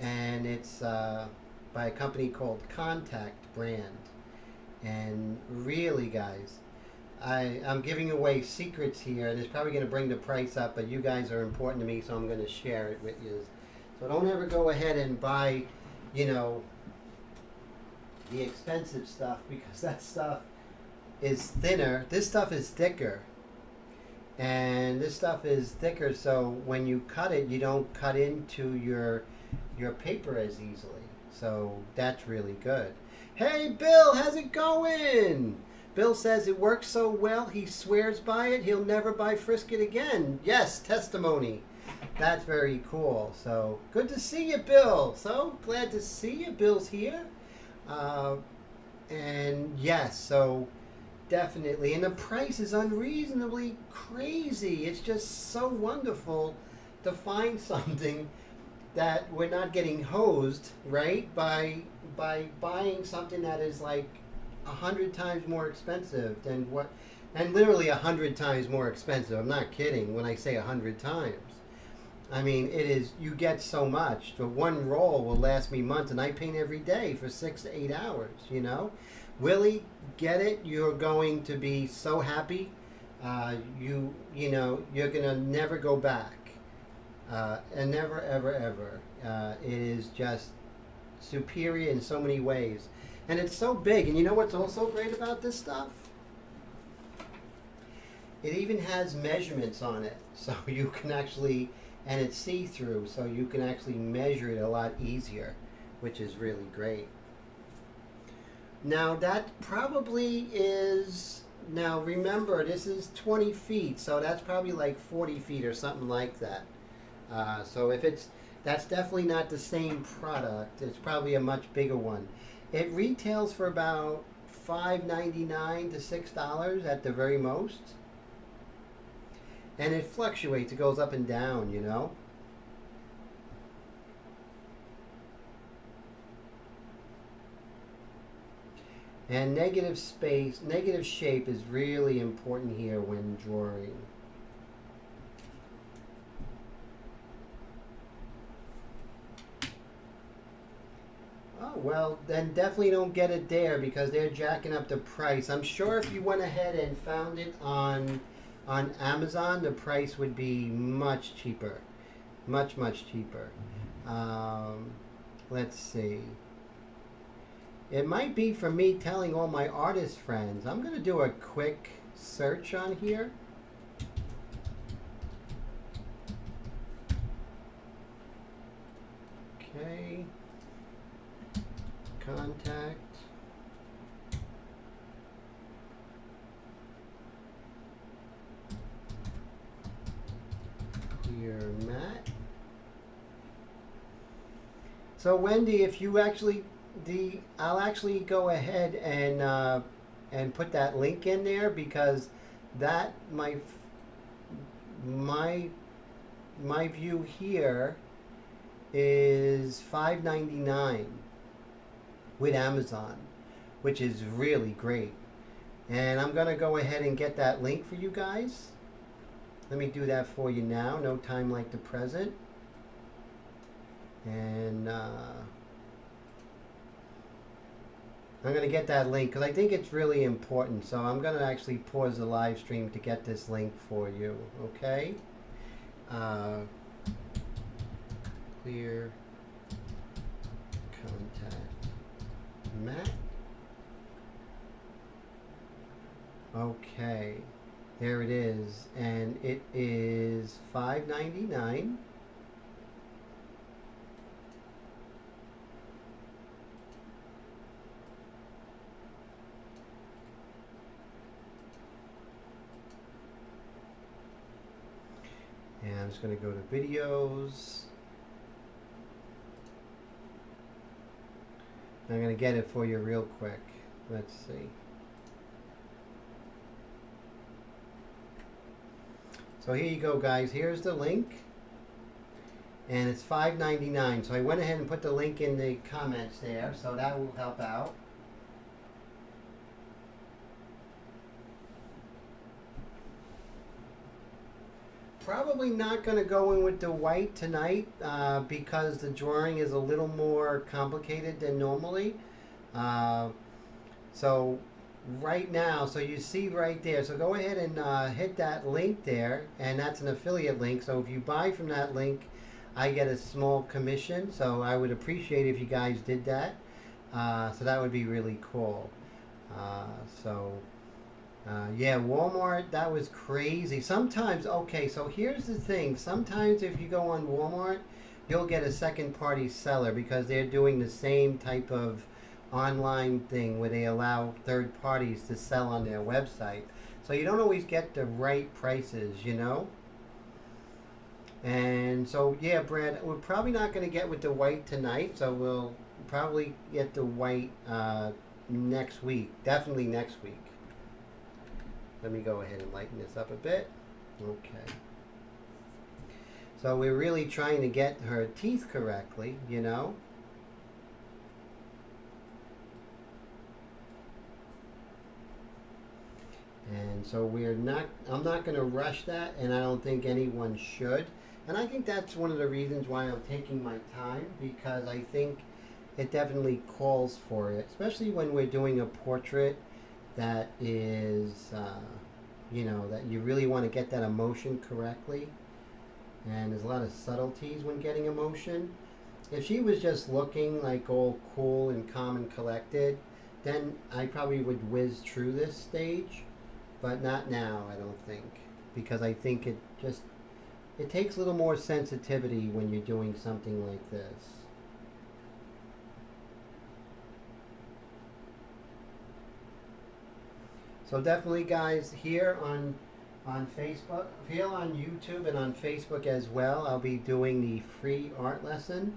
and it's by a company called Contact brand. And really, guys, I'm giving away secrets here, and it's probably going to bring the price up, but you guys are important to me, so I'm going to share it with you. So don't ever go ahead and buy, you know, the expensive stuff, because that stuff is thinner. This stuff is thicker. And this stuff is thicker, so when you cut it, you don't cut into your paper as easily. So that's really good. Hey, Bill, how's it going? Bill says it works so well, he swears by it. He'll never buy Frisket again. Yes, testimony. That's very cool. So good to see you, Bill. So glad to see you. Bill's here. And yes, so definitely. And the price is unreasonably crazy. It's just so wonderful to find something that we're not getting hosed, right? By buying something that is like 100 times more expensive than what, and literally 100 times more expensive. I'm not kidding when I say 100 times. I mean, it is, you get so much. The one roll will last me months, and I paint every day for 6 to 8 hours, you know? Willie, get it? You're going to be so happy. You know, you're going to never go back. And never, ever, ever. It is just superior in so many ways. And it's so big. And you know what's also great about this stuff? It even has measurements on it. So you can actually, and it's see-through, so you can actually measure it a lot easier, which is really great. Now that probably is, now remember, this is 20 feet, so that's probably like 40 feet or something like that. So if it's, that's definitely not the same product. It's probably a much bigger one. It retails for about $5.99 to $6 at the very most. And it fluctuates, it goes up and down, you know. And negative space, negative shape is really important here when drawing. well, then definitely don't get it there because they're jacking up the price. I'm sure if you went ahead and found it on Amazon, the price would be much cheaper, much cheaper. Um, let's see. It might be for me telling all my artist friends. I'm gonna do a quick search on here. Okay. Contact. Clear mat. So Wendy, if you actually I'll actually go ahead and put that link in there because that my view here is $5.99 with Amazon, which is really great. And I'm gonna go ahead and get that link for you guys. Let me do that for you now. No time like the present. And I'm going to get that link because I think it's really important. So I'm going to actually pause the live stream to get this link for you. Okay? Clear contact mat. Okay. There it is. And it is $5.99. And I'm just going to go to videos. I'm going to get it for you real quick. Let's see. So here you go, guys. Here's the link. And it's $5.99. So I went ahead and put the link in the comments there. So that will help out. Probably not going to go in with the white tonight because the drawing is a little more complicated than normally. So right now, so you see right there, so go ahead and hit that link there, and that's an affiliate link. So if you buy from that link, I get a small commission. So I would appreciate if you guys did that. So that would be really cool. Yeah, Walmart, that was crazy. Sometimes, okay, so here's the thing. Sometimes if you go on Walmart, you'll get a second party seller because they're doing the same type of online thing where they allow third parties to sell on their website. So you don't always get the right prices, you know? And so, yeah, Brad, we're probably not going to get with the white tonight. So we'll probably get the white next week. Definitely next week. Let me go ahead and lighten this up a bit. Okay. So we're really trying to get her teeth correctly, you know. And so I'm not going to rush that, and I don't think anyone should. And I think that's one of the reasons why I'm taking my time, because I think it definitely calls for it, especially when we're doing a portrait that is, you know, that you really want to get that emotion correctly. And there's a lot of subtleties when getting emotion. If she was just looking like all cool and calm and collected, then I probably would whiz through this stage. But not now, I don't think. Because I think it takes a little more sensitivity when you're doing something like this. So definitely, guys, here on Facebook, here on YouTube and on Facebook as well, I'll be doing the free art lesson.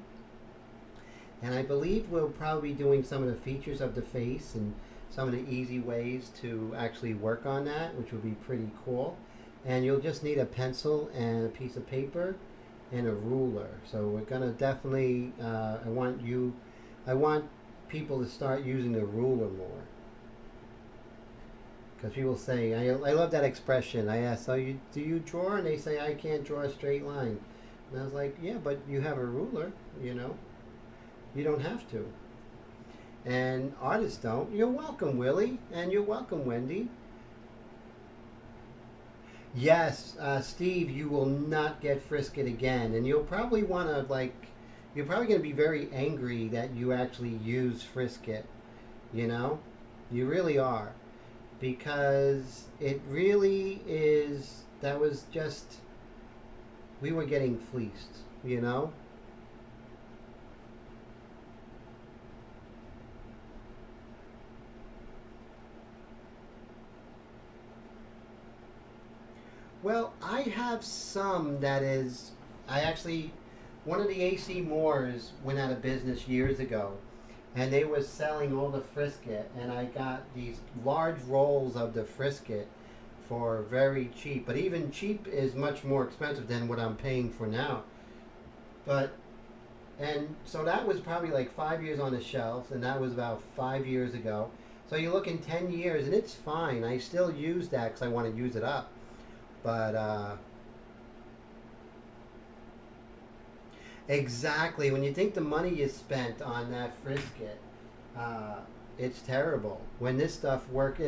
And I believe we'll probably be doing some of the features of the face and some of the easy ways to actually work on that, which will be pretty cool. And you'll just need a pencil and a piece of paper and a ruler. So we're gonna definitely, I want people to start using the ruler more. Because people say, I love that expression. I ask, so do you draw? And they say, I can't draw a straight line. And I was like, yeah, but you have a ruler, you know. You don't have to. and artists don't. You're welcome, Willie, and you're welcome, Wendy. Yes, Steve, you will not get Frisket again, and you'll probably want to like. You're probably going to be very angry that you actually use Frisket. You know, you really are, because it really is. That was just we were getting fleeced. You know. Well, I have some that is. I actually, one of the AC Moores went out of business years ago, and they were selling all the Frisket, and I got these large rolls of the Frisket for very cheap. But even cheap is much more expensive than what I'm paying for now. But and so that was probably like 5 years on the shelf, and that was about 5 years ago. So you look in 10 years, and it's fine. I still use that because I want to use it up. But exactly, when you think the money you spent on that Frisket, uh, it's terrible. When this stuff works,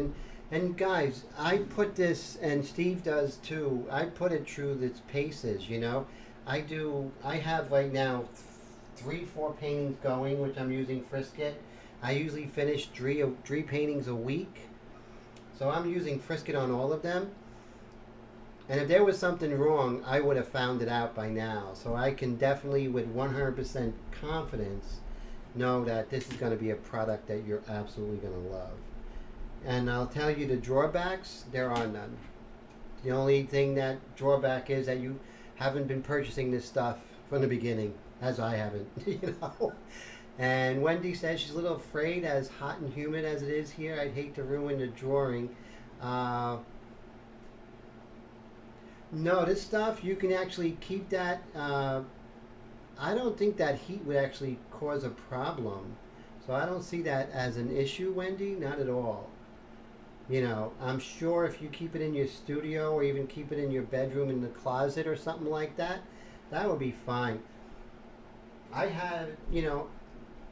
and guys, I put this, and Steve does too. I put it through its paces. You know, I do. I have right now three, four paintings going, which I'm using Frisket. I usually finish three paintings a week, so I'm using Frisket on all of them. And if there was something wrong, I would have found it out by now. So I can definitely, with 100% confidence, know that this is going to be a product that you're absolutely going to love. And I'll tell you the drawbacks, there are none. The only thing that drawback is that you haven't been purchasing this stuff from the beginning, as I haven't, you know. And Wendy says she's a little afraid, as hot and humid as it is here. I'd hate to ruin the drawing. Uh, no, this stuff you can actually keep that. I don't think that heat would actually cause a problem. So I don't see that as an issue, Wendy. Not at all. You know, I'm sure if you keep it in your studio or even keep it in your bedroom in the closet or something like that, that would be fine. I have, you know,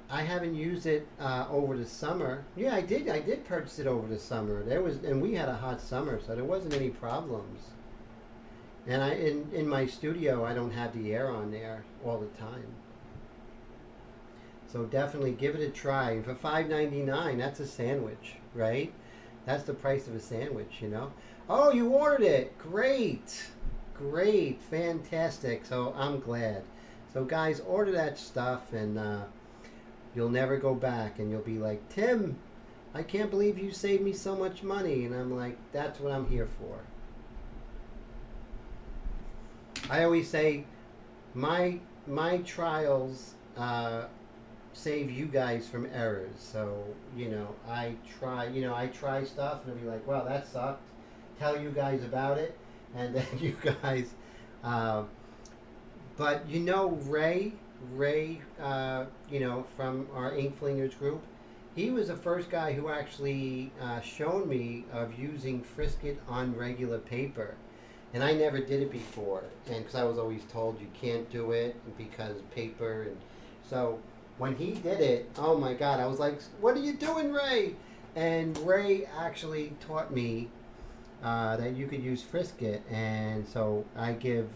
I haven't used it over the summer. Yeah, I did. I did purchase it over the summer. There was, and we had a hot summer, so there wasn't any problems. And in my studio, I don't have the air on there all the time. So definitely give it a try. And for $5.99, that's a sandwich, right? That's the price of a sandwich, you know. Oh, you ordered it. Great. Great. Fantastic. So I'm glad. So guys, order that stuff, and you'll never go back, and you'll be like, Tim, I can't believe you saved me so much money. And I'm like, that's what I'm here for. I always say my trials save you guys from errors. So I try stuff, and I'll be like, wow, that sucked. Tell you guys about it, and then you guys. Uh, but Ray, from our Ink Flingers group, he was the first guy who actually shown me of using Frisket on regular paper. And I never did it before, and because I was always told you can't do it because paper, and so when he did it, oh my God, I was like, "What are you doing, Ray?" And Ray actually taught me that you could use Frisket, and so I give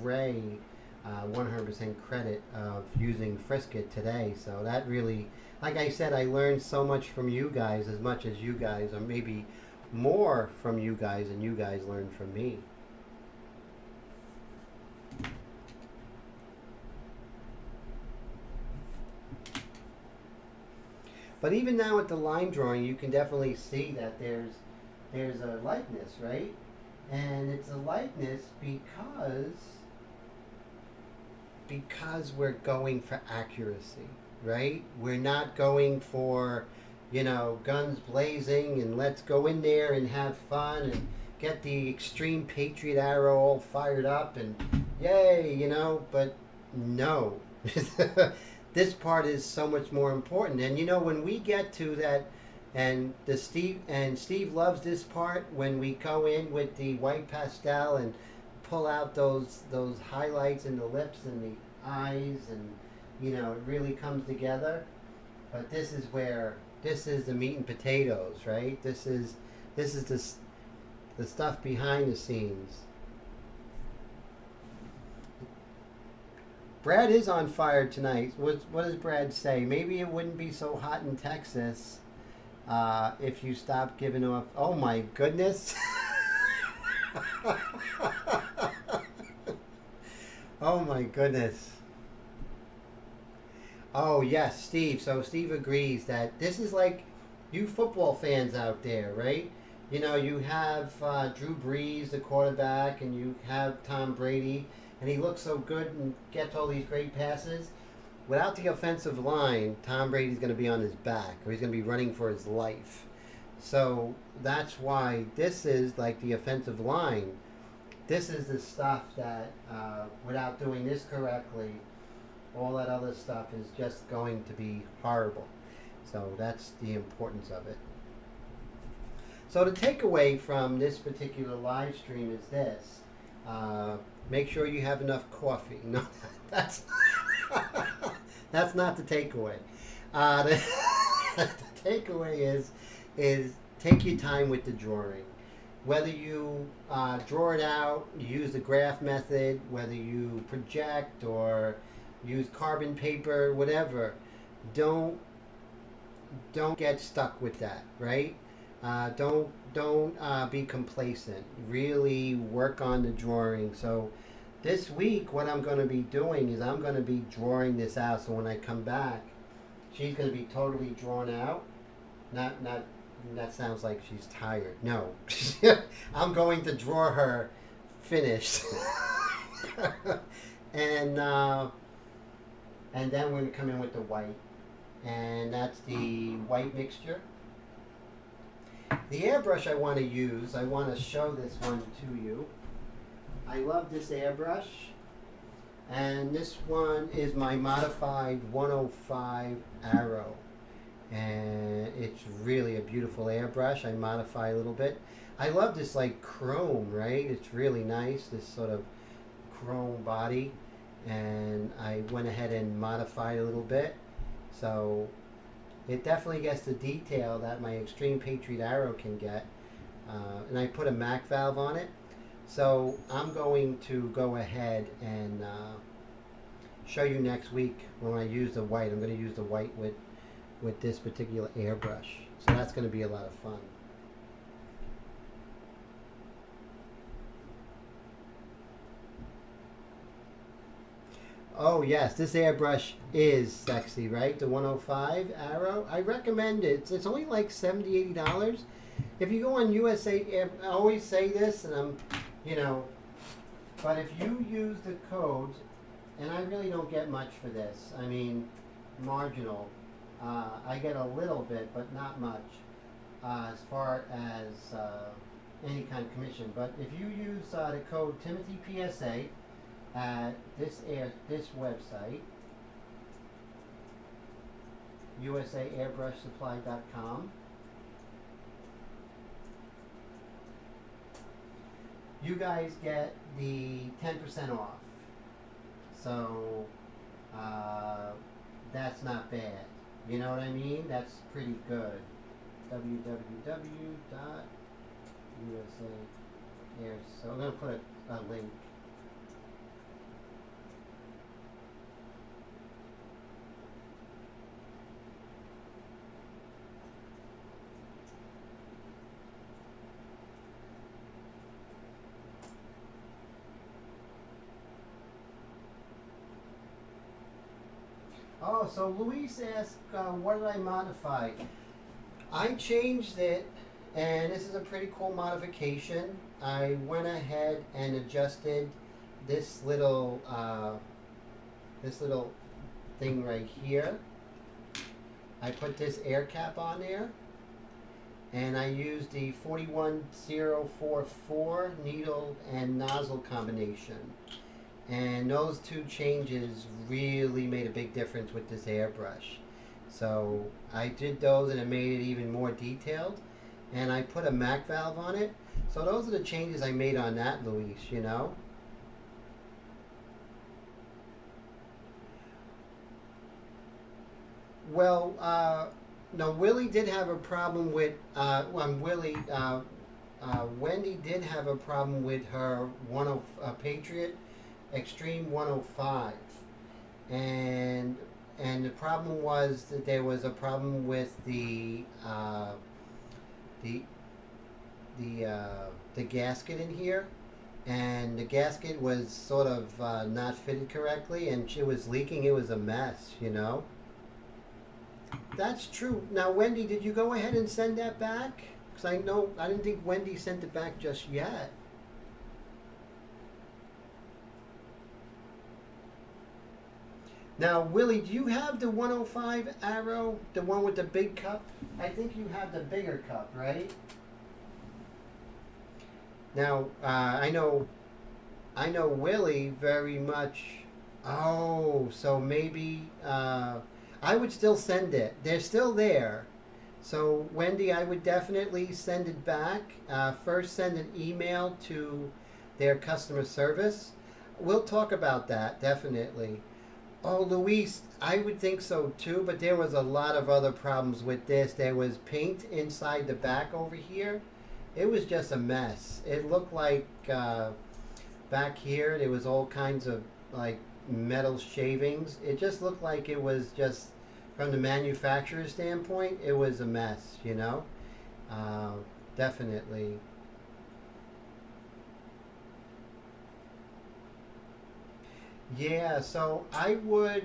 Ray 100% credit of using Frisket today. So that really, like I said, I learned so much from you guys, as much as you guys, or maybe more from you guys than you guys learned from me. But even now with the line drawing, you can definitely see that there's a likeness, right? And it's a likeness because we're going for accuracy, right? We're not going for, guns blazing and let's go in there and have fun and get the extreme patriot arrow all fired up and yay, but no. This part is so much more important. And when we get to that, Steve loves this part when we go in with the white pastel and pull out those highlights in the lips and the eyes, and it really comes together. But this is the meat and potatoes, right? This is the stuff behind the scenes. Brad is on fire tonight. What does Brad say? Maybe it wouldn't be so hot in Texas if you stopped giving off. Oh my goodness. Oh my goodness. Oh yes, Steve. So Steve agrees that this is like you football fans out there, right? You know, you have Drew Brees, the quarterback, and you have Tom Brady, and he looks so good and gets all these great passes. Without the offensive line, Tom Brady's going to be on his back, or he's going to be running for his life. So that's why this is like the offensive line. This is the stuff that, without doing this correctly, all that other stuff is just going to be horrible. So that's the importance of it. So the takeaway from this particular live stream is this. Make sure you have enough coffee. No, that's, that's not the takeaway. The takeaway is take your time with the drawing. Whether you draw it out, use the graph method, whether you project or use carbon paper, whatever, don't get stuck with that, right? Don't be complacent. Really work on the drawing. So this week, what I'm going to be doing is I'm going to be drawing this out. So when I come back, she's going to be totally drawn out. Not that sounds like she's tired. No, I'm going to draw her finished, and then we're going to come in with the white, and that's the white mixture. The airbrush I want to use, I want to show this one to you. I love this airbrush, and this one is my modified 105 Arrow, and it's really a beautiful airbrush. I modify a little bit. I love this like chrome, right? It's really nice, this sort of chrome body, and I went ahead and modified a little bit. So it definitely gets the detail that my Extreme Patriot Arrow can get. And I put a Mac valve on it. So I'm going to go ahead and show you next week when I use the white. I'm going to use the white with this particular airbrush. So that's going to be a lot of fun. Oh yes, this airbrush is sexy, right? The 105 Arrow. I recommend it. It's only like $70, $80. If you go on USA, I always say this, and but if you use the code, and I really don't get much for this. I mean, marginal. I get a little bit, but not much, as far as any kind of commission. But if you use the code timothypsa at this website, USAairbrushsupply.com, you guys get the 10% off. So that's not bad. You know what I mean? That's pretty good. www.usa. So I'm going to put a link. Oh, so Luis asked, what did I modify? I changed it, and this is a pretty cool modification. I went ahead and adjusted this little thing right here. I put this air cap on there, and I used the 41044 needle and nozzle combination. And those two changes really made a big difference with this airbrush. So I did those, and it made it even more detailed. And I put a Mac valve on it. So those are the changes I made on that, Luis, you know. Well, no, Willie did have a problem with, Wendy did have a problem with her Patriot Extreme 105. And the problem was that there was a problem with the the gasket in here, and the gasket was sort of not fitted correctly, and it was leaking. It was a mess, you know. That's true. Now, Wendy, did you go ahead and send that back? Because I know I didn't think Wendy sent it back just yet. Now, Willie, do you have the 105 arrow, the one with the big cup? I think you have the bigger cup, right? Now, I know Willie very much. Oh, so maybe I would still send it. They're still there. So, Wendy, I would definitely send it back. First, send an email to their customer service. We'll talk about that, definitely. Oh, Luis, I would think so too, but there was a lot of other problems with this. There was paint inside the back over here. It was just a mess. It looked like back here there was all kinds of like metal shavings. It just looked like it was just from the manufacturer's standpoint, it was a mess, you know? Uh, Definitely. Yeah, so I would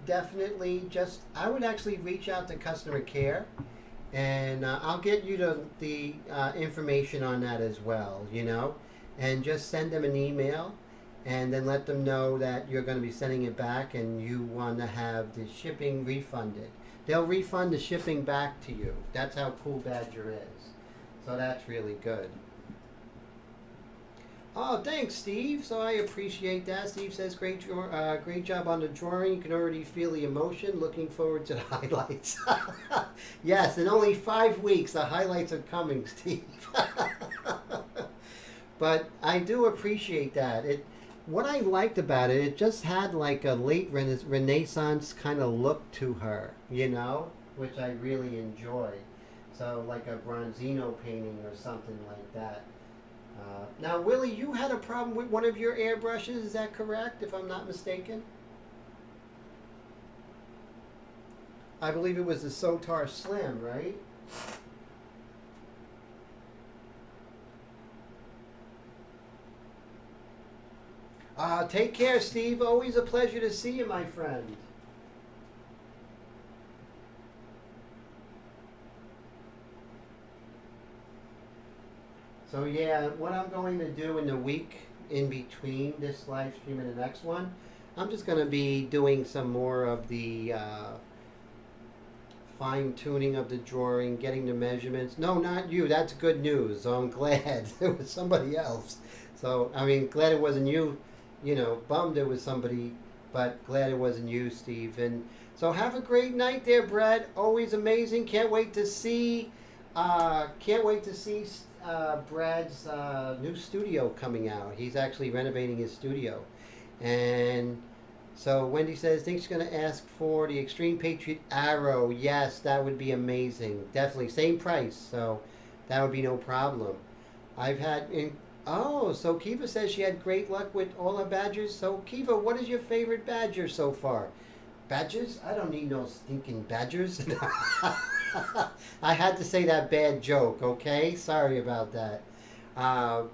definitely just, I would actually reach out to customer care, and I'll get you the information on that as well, you know, and just send them an email and then let them know that you're going to be sending it back and you want to have the shipping refunded. They'll refund the shipping back to you. That's how cool Badger is. So that's really good. Oh, thanks, Steve. So I appreciate that. Steve says, great job on the drawing. You can already feel the emotion. Looking forward to the highlights. Yes, in only 5 weeks, the highlights are coming, Steve. But I do appreciate that. What I liked about it, it just had like a late Renaissance kind of look to her, you know, which I really enjoy. So like a Bronzino painting or something like that. Now, Willie, you had a problem with one of your airbrushes, is that correct, if I'm not mistaken? I believe it was the Sotar Slim, right? Take care, Steve. Always a pleasure to see you, my friend. So yeah, what I'm going to do in the week in between this live stream and the next one, I'm just going to be doing some more of the fine tuning of the drawing, getting the measurements. No, not you. That's good news. So I'm glad it was somebody else. So I mean, glad it wasn't you. You know, bummed it was somebody, but glad it wasn't you, Steve. And so have a great night there, Brad. Always amazing. Can't wait to see. Can't wait to see Brad's new studio coming out. He's actually renovating his studio, and so Wendy says, think she's going to ask for the Extreme Patriot Arrow. Yes, that would be amazing. Definitely. Same price. So that would be no problem. I've had... Oh, so Kiva says she had great luck with all her badgers. So Kiva, what is your favorite badger so far? Badgers? I don't need no stinking badgers. I had to say that bad joke, okay? Sorry about that.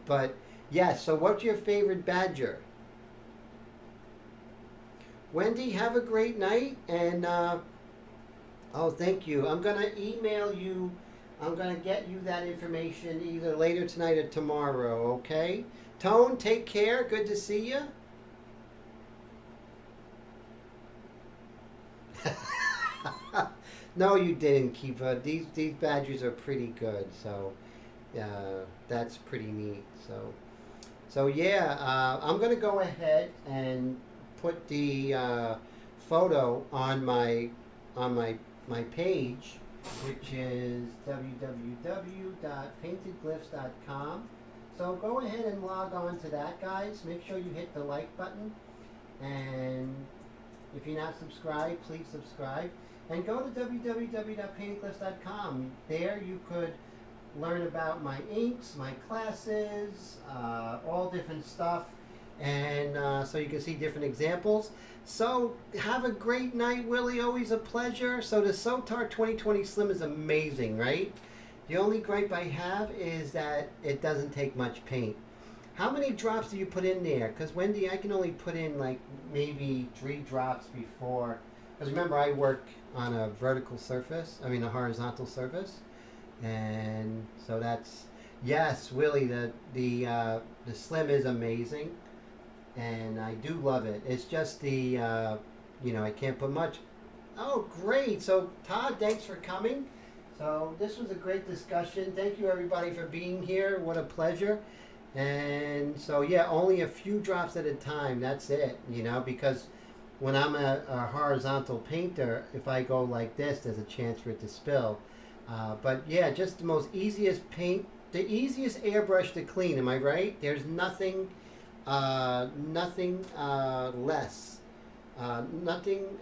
But, yeah, so what's your favorite badger? Wendy, have a great night, and oh, thank you. I'm going to email you. I'm going to get you that information either later tonight or tomorrow, okay? Tone, take care. Good to see you. No, you didn't, Kiva. These badgers are pretty good, so that's pretty neat. So yeah, I'm gonna go ahead and put the photo on my page, which is www.paintedglyphs.com. So go ahead and log on to that, guys. Make sure you hit the like button, and if you're not subscribed, please subscribe. And go to www.paintingcliffs.com. There you could learn about my inks, my classes, all different stuff, and so you can see different examples. So have a great night, Willie. Always a pleasure. So the Sotar 2020 Slim is amazing, right? The only gripe I have is that it doesn't take much paint. How many drops do you put in there? Because Wendy, I can only put in like maybe 3 drops before. Because remember, I work on a vertical surface. I mean, a horizontal surface. And so that's, yes, Willie, the Slim is amazing, and I do love it. It's just the I can't put much. Oh, great! So Todd, thanks for coming. So this was a great discussion. Thank you everybody for being here. What a pleasure. And so yeah, only a few drops at a time. That's it. Because when I'm a horizontal painter, if I go like this, there's a chance for it to spill. But yeah, just the most easiest paint, the easiest airbrush to clean. Am I right? There's nothing less, nothing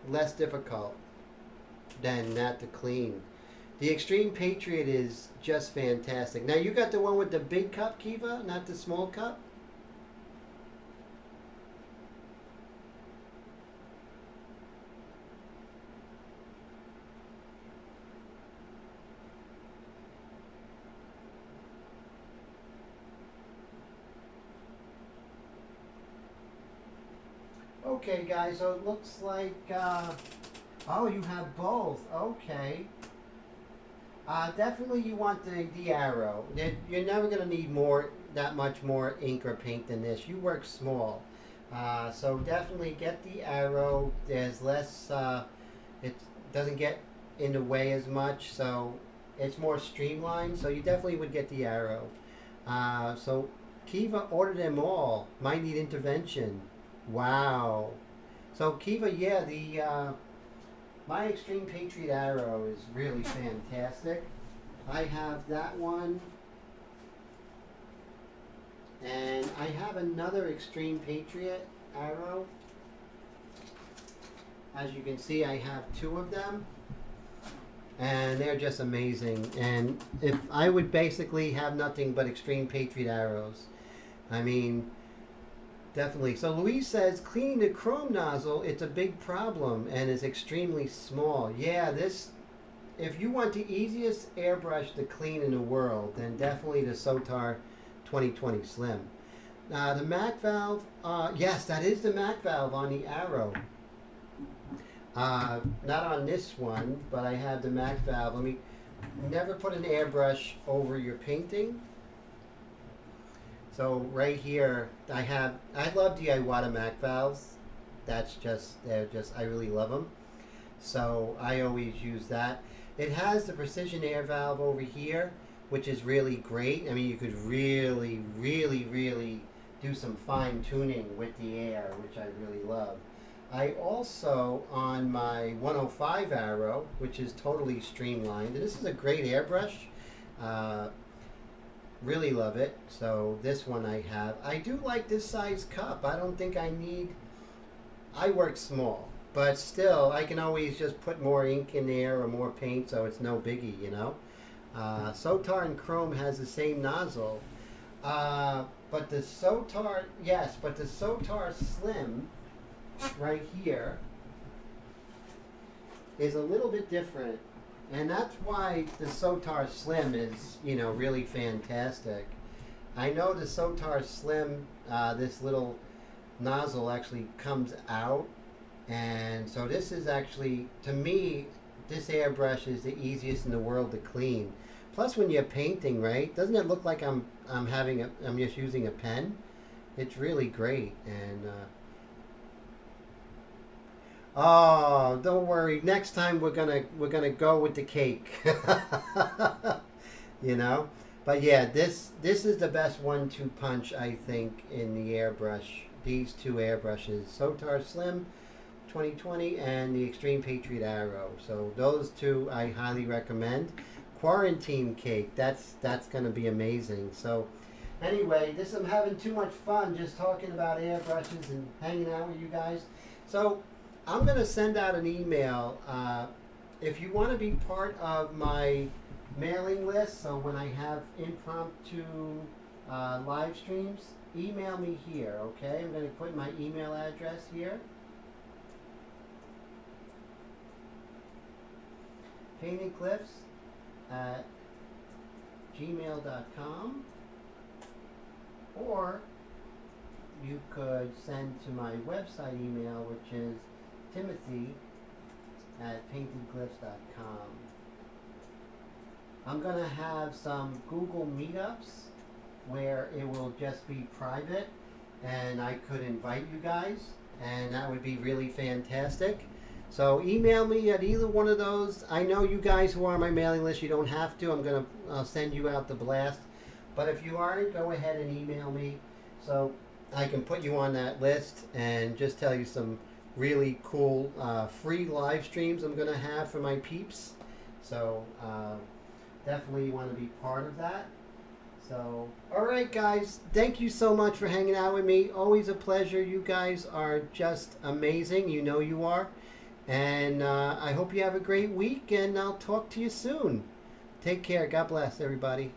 less difficult than that to clean. The Extreme Patriot is just fantastic. Now you got the one with the big cup, Kiva, not the small cup. Okay, guys, so it looks like, oh, you have both. Okay. Definitely you want the arrow. You're never going to need that much more ink or paint than this. You work small. So definitely get the arrow. There's less, it doesn't get in the way as much, so it's more streamlined. So you definitely would get the arrow. So Kiva ordered them all. Might need intervention. Wow. So Kiva, yeah, my Extreme Patriot arrow is really fantastic. I have that one, and I have another Extreme Patriot arrow. As you can see, I have 2 of them, and they're just amazing. And if I would basically have nothing but Extreme Patriot arrows, I mean, definitely. So Louise says, cleaning the chrome nozzle, it's a big problem and is extremely small. Yeah, if you want the easiest airbrush to clean in the world, then definitely the Sotar 2020 Slim. The MAC valve, yes, that is the MAC valve on the arrow. Not on this one, but I have the MAC valve. Let me never put an airbrush over your painting. So right here, I love the Iwata MAC valves. I really love them. So I always use that. It has the precision air valve over here, which is really great. I mean, you could really, really, really do some fine tuning with the air, which I really love. I also, on my 105 arrow, which is totally streamlined, and this is a great airbrush. Really love it. So this one I have. I do like this size cup. I don't think I work small, but still I can always just put more ink in there or more paint, so it's no biggie, Sotar and Chrome has the same nozzle, but the Sotar Slim right here is a little bit different. And that's why the Sotar Slim is, really fantastic. I know the Sotar Slim, this little nozzle actually comes out. And so this is actually, to me, this airbrush is the easiest in the world to clean. Plus when you're painting, right? Doesn't it look like I'm just using a pen? It's really great. And, oh, don't worry. Next time we're gonna go with the cake. But yeah, this is the best 1-2 punch, I think, in the airbrush. These 2 airbrushes, Sotar Slim 2020 and the Extreme Patriot Arrow. So those 2 I highly recommend. Quarantine cake, that's gonna be amazing. So anyway, I'm having too much fun just talking about airbrushes and hanging out with you guys. So I'm going to send out an email. If you want to be part of my mailing list, so when I have impromptu live streams, email me here, okay? I'm going to put my email address here. paintingcliffs@gmail.com, or you could send to my website email, which is timothy@paintingcliffs.com. I'm going to have some Google Meetups where it will just be private and I could invite you guys, and that would be really fantastic. So email me at either one of those. I know you guys who are on my mailing list, you don't have to. I'm going to send you out the blast. But if you aren't, go ahead and email me so I can put you on that list and just tell you some really cool free live streams I'm going to have for my peeps. So definitely you want to be part of that. So, all right, guys, thank you so much for hanging out with me. Always a pleasure. You guys are just amazing. You know you are. And I hope you have a great week, and I'll talk to you soon. Take care. God bless, everybody.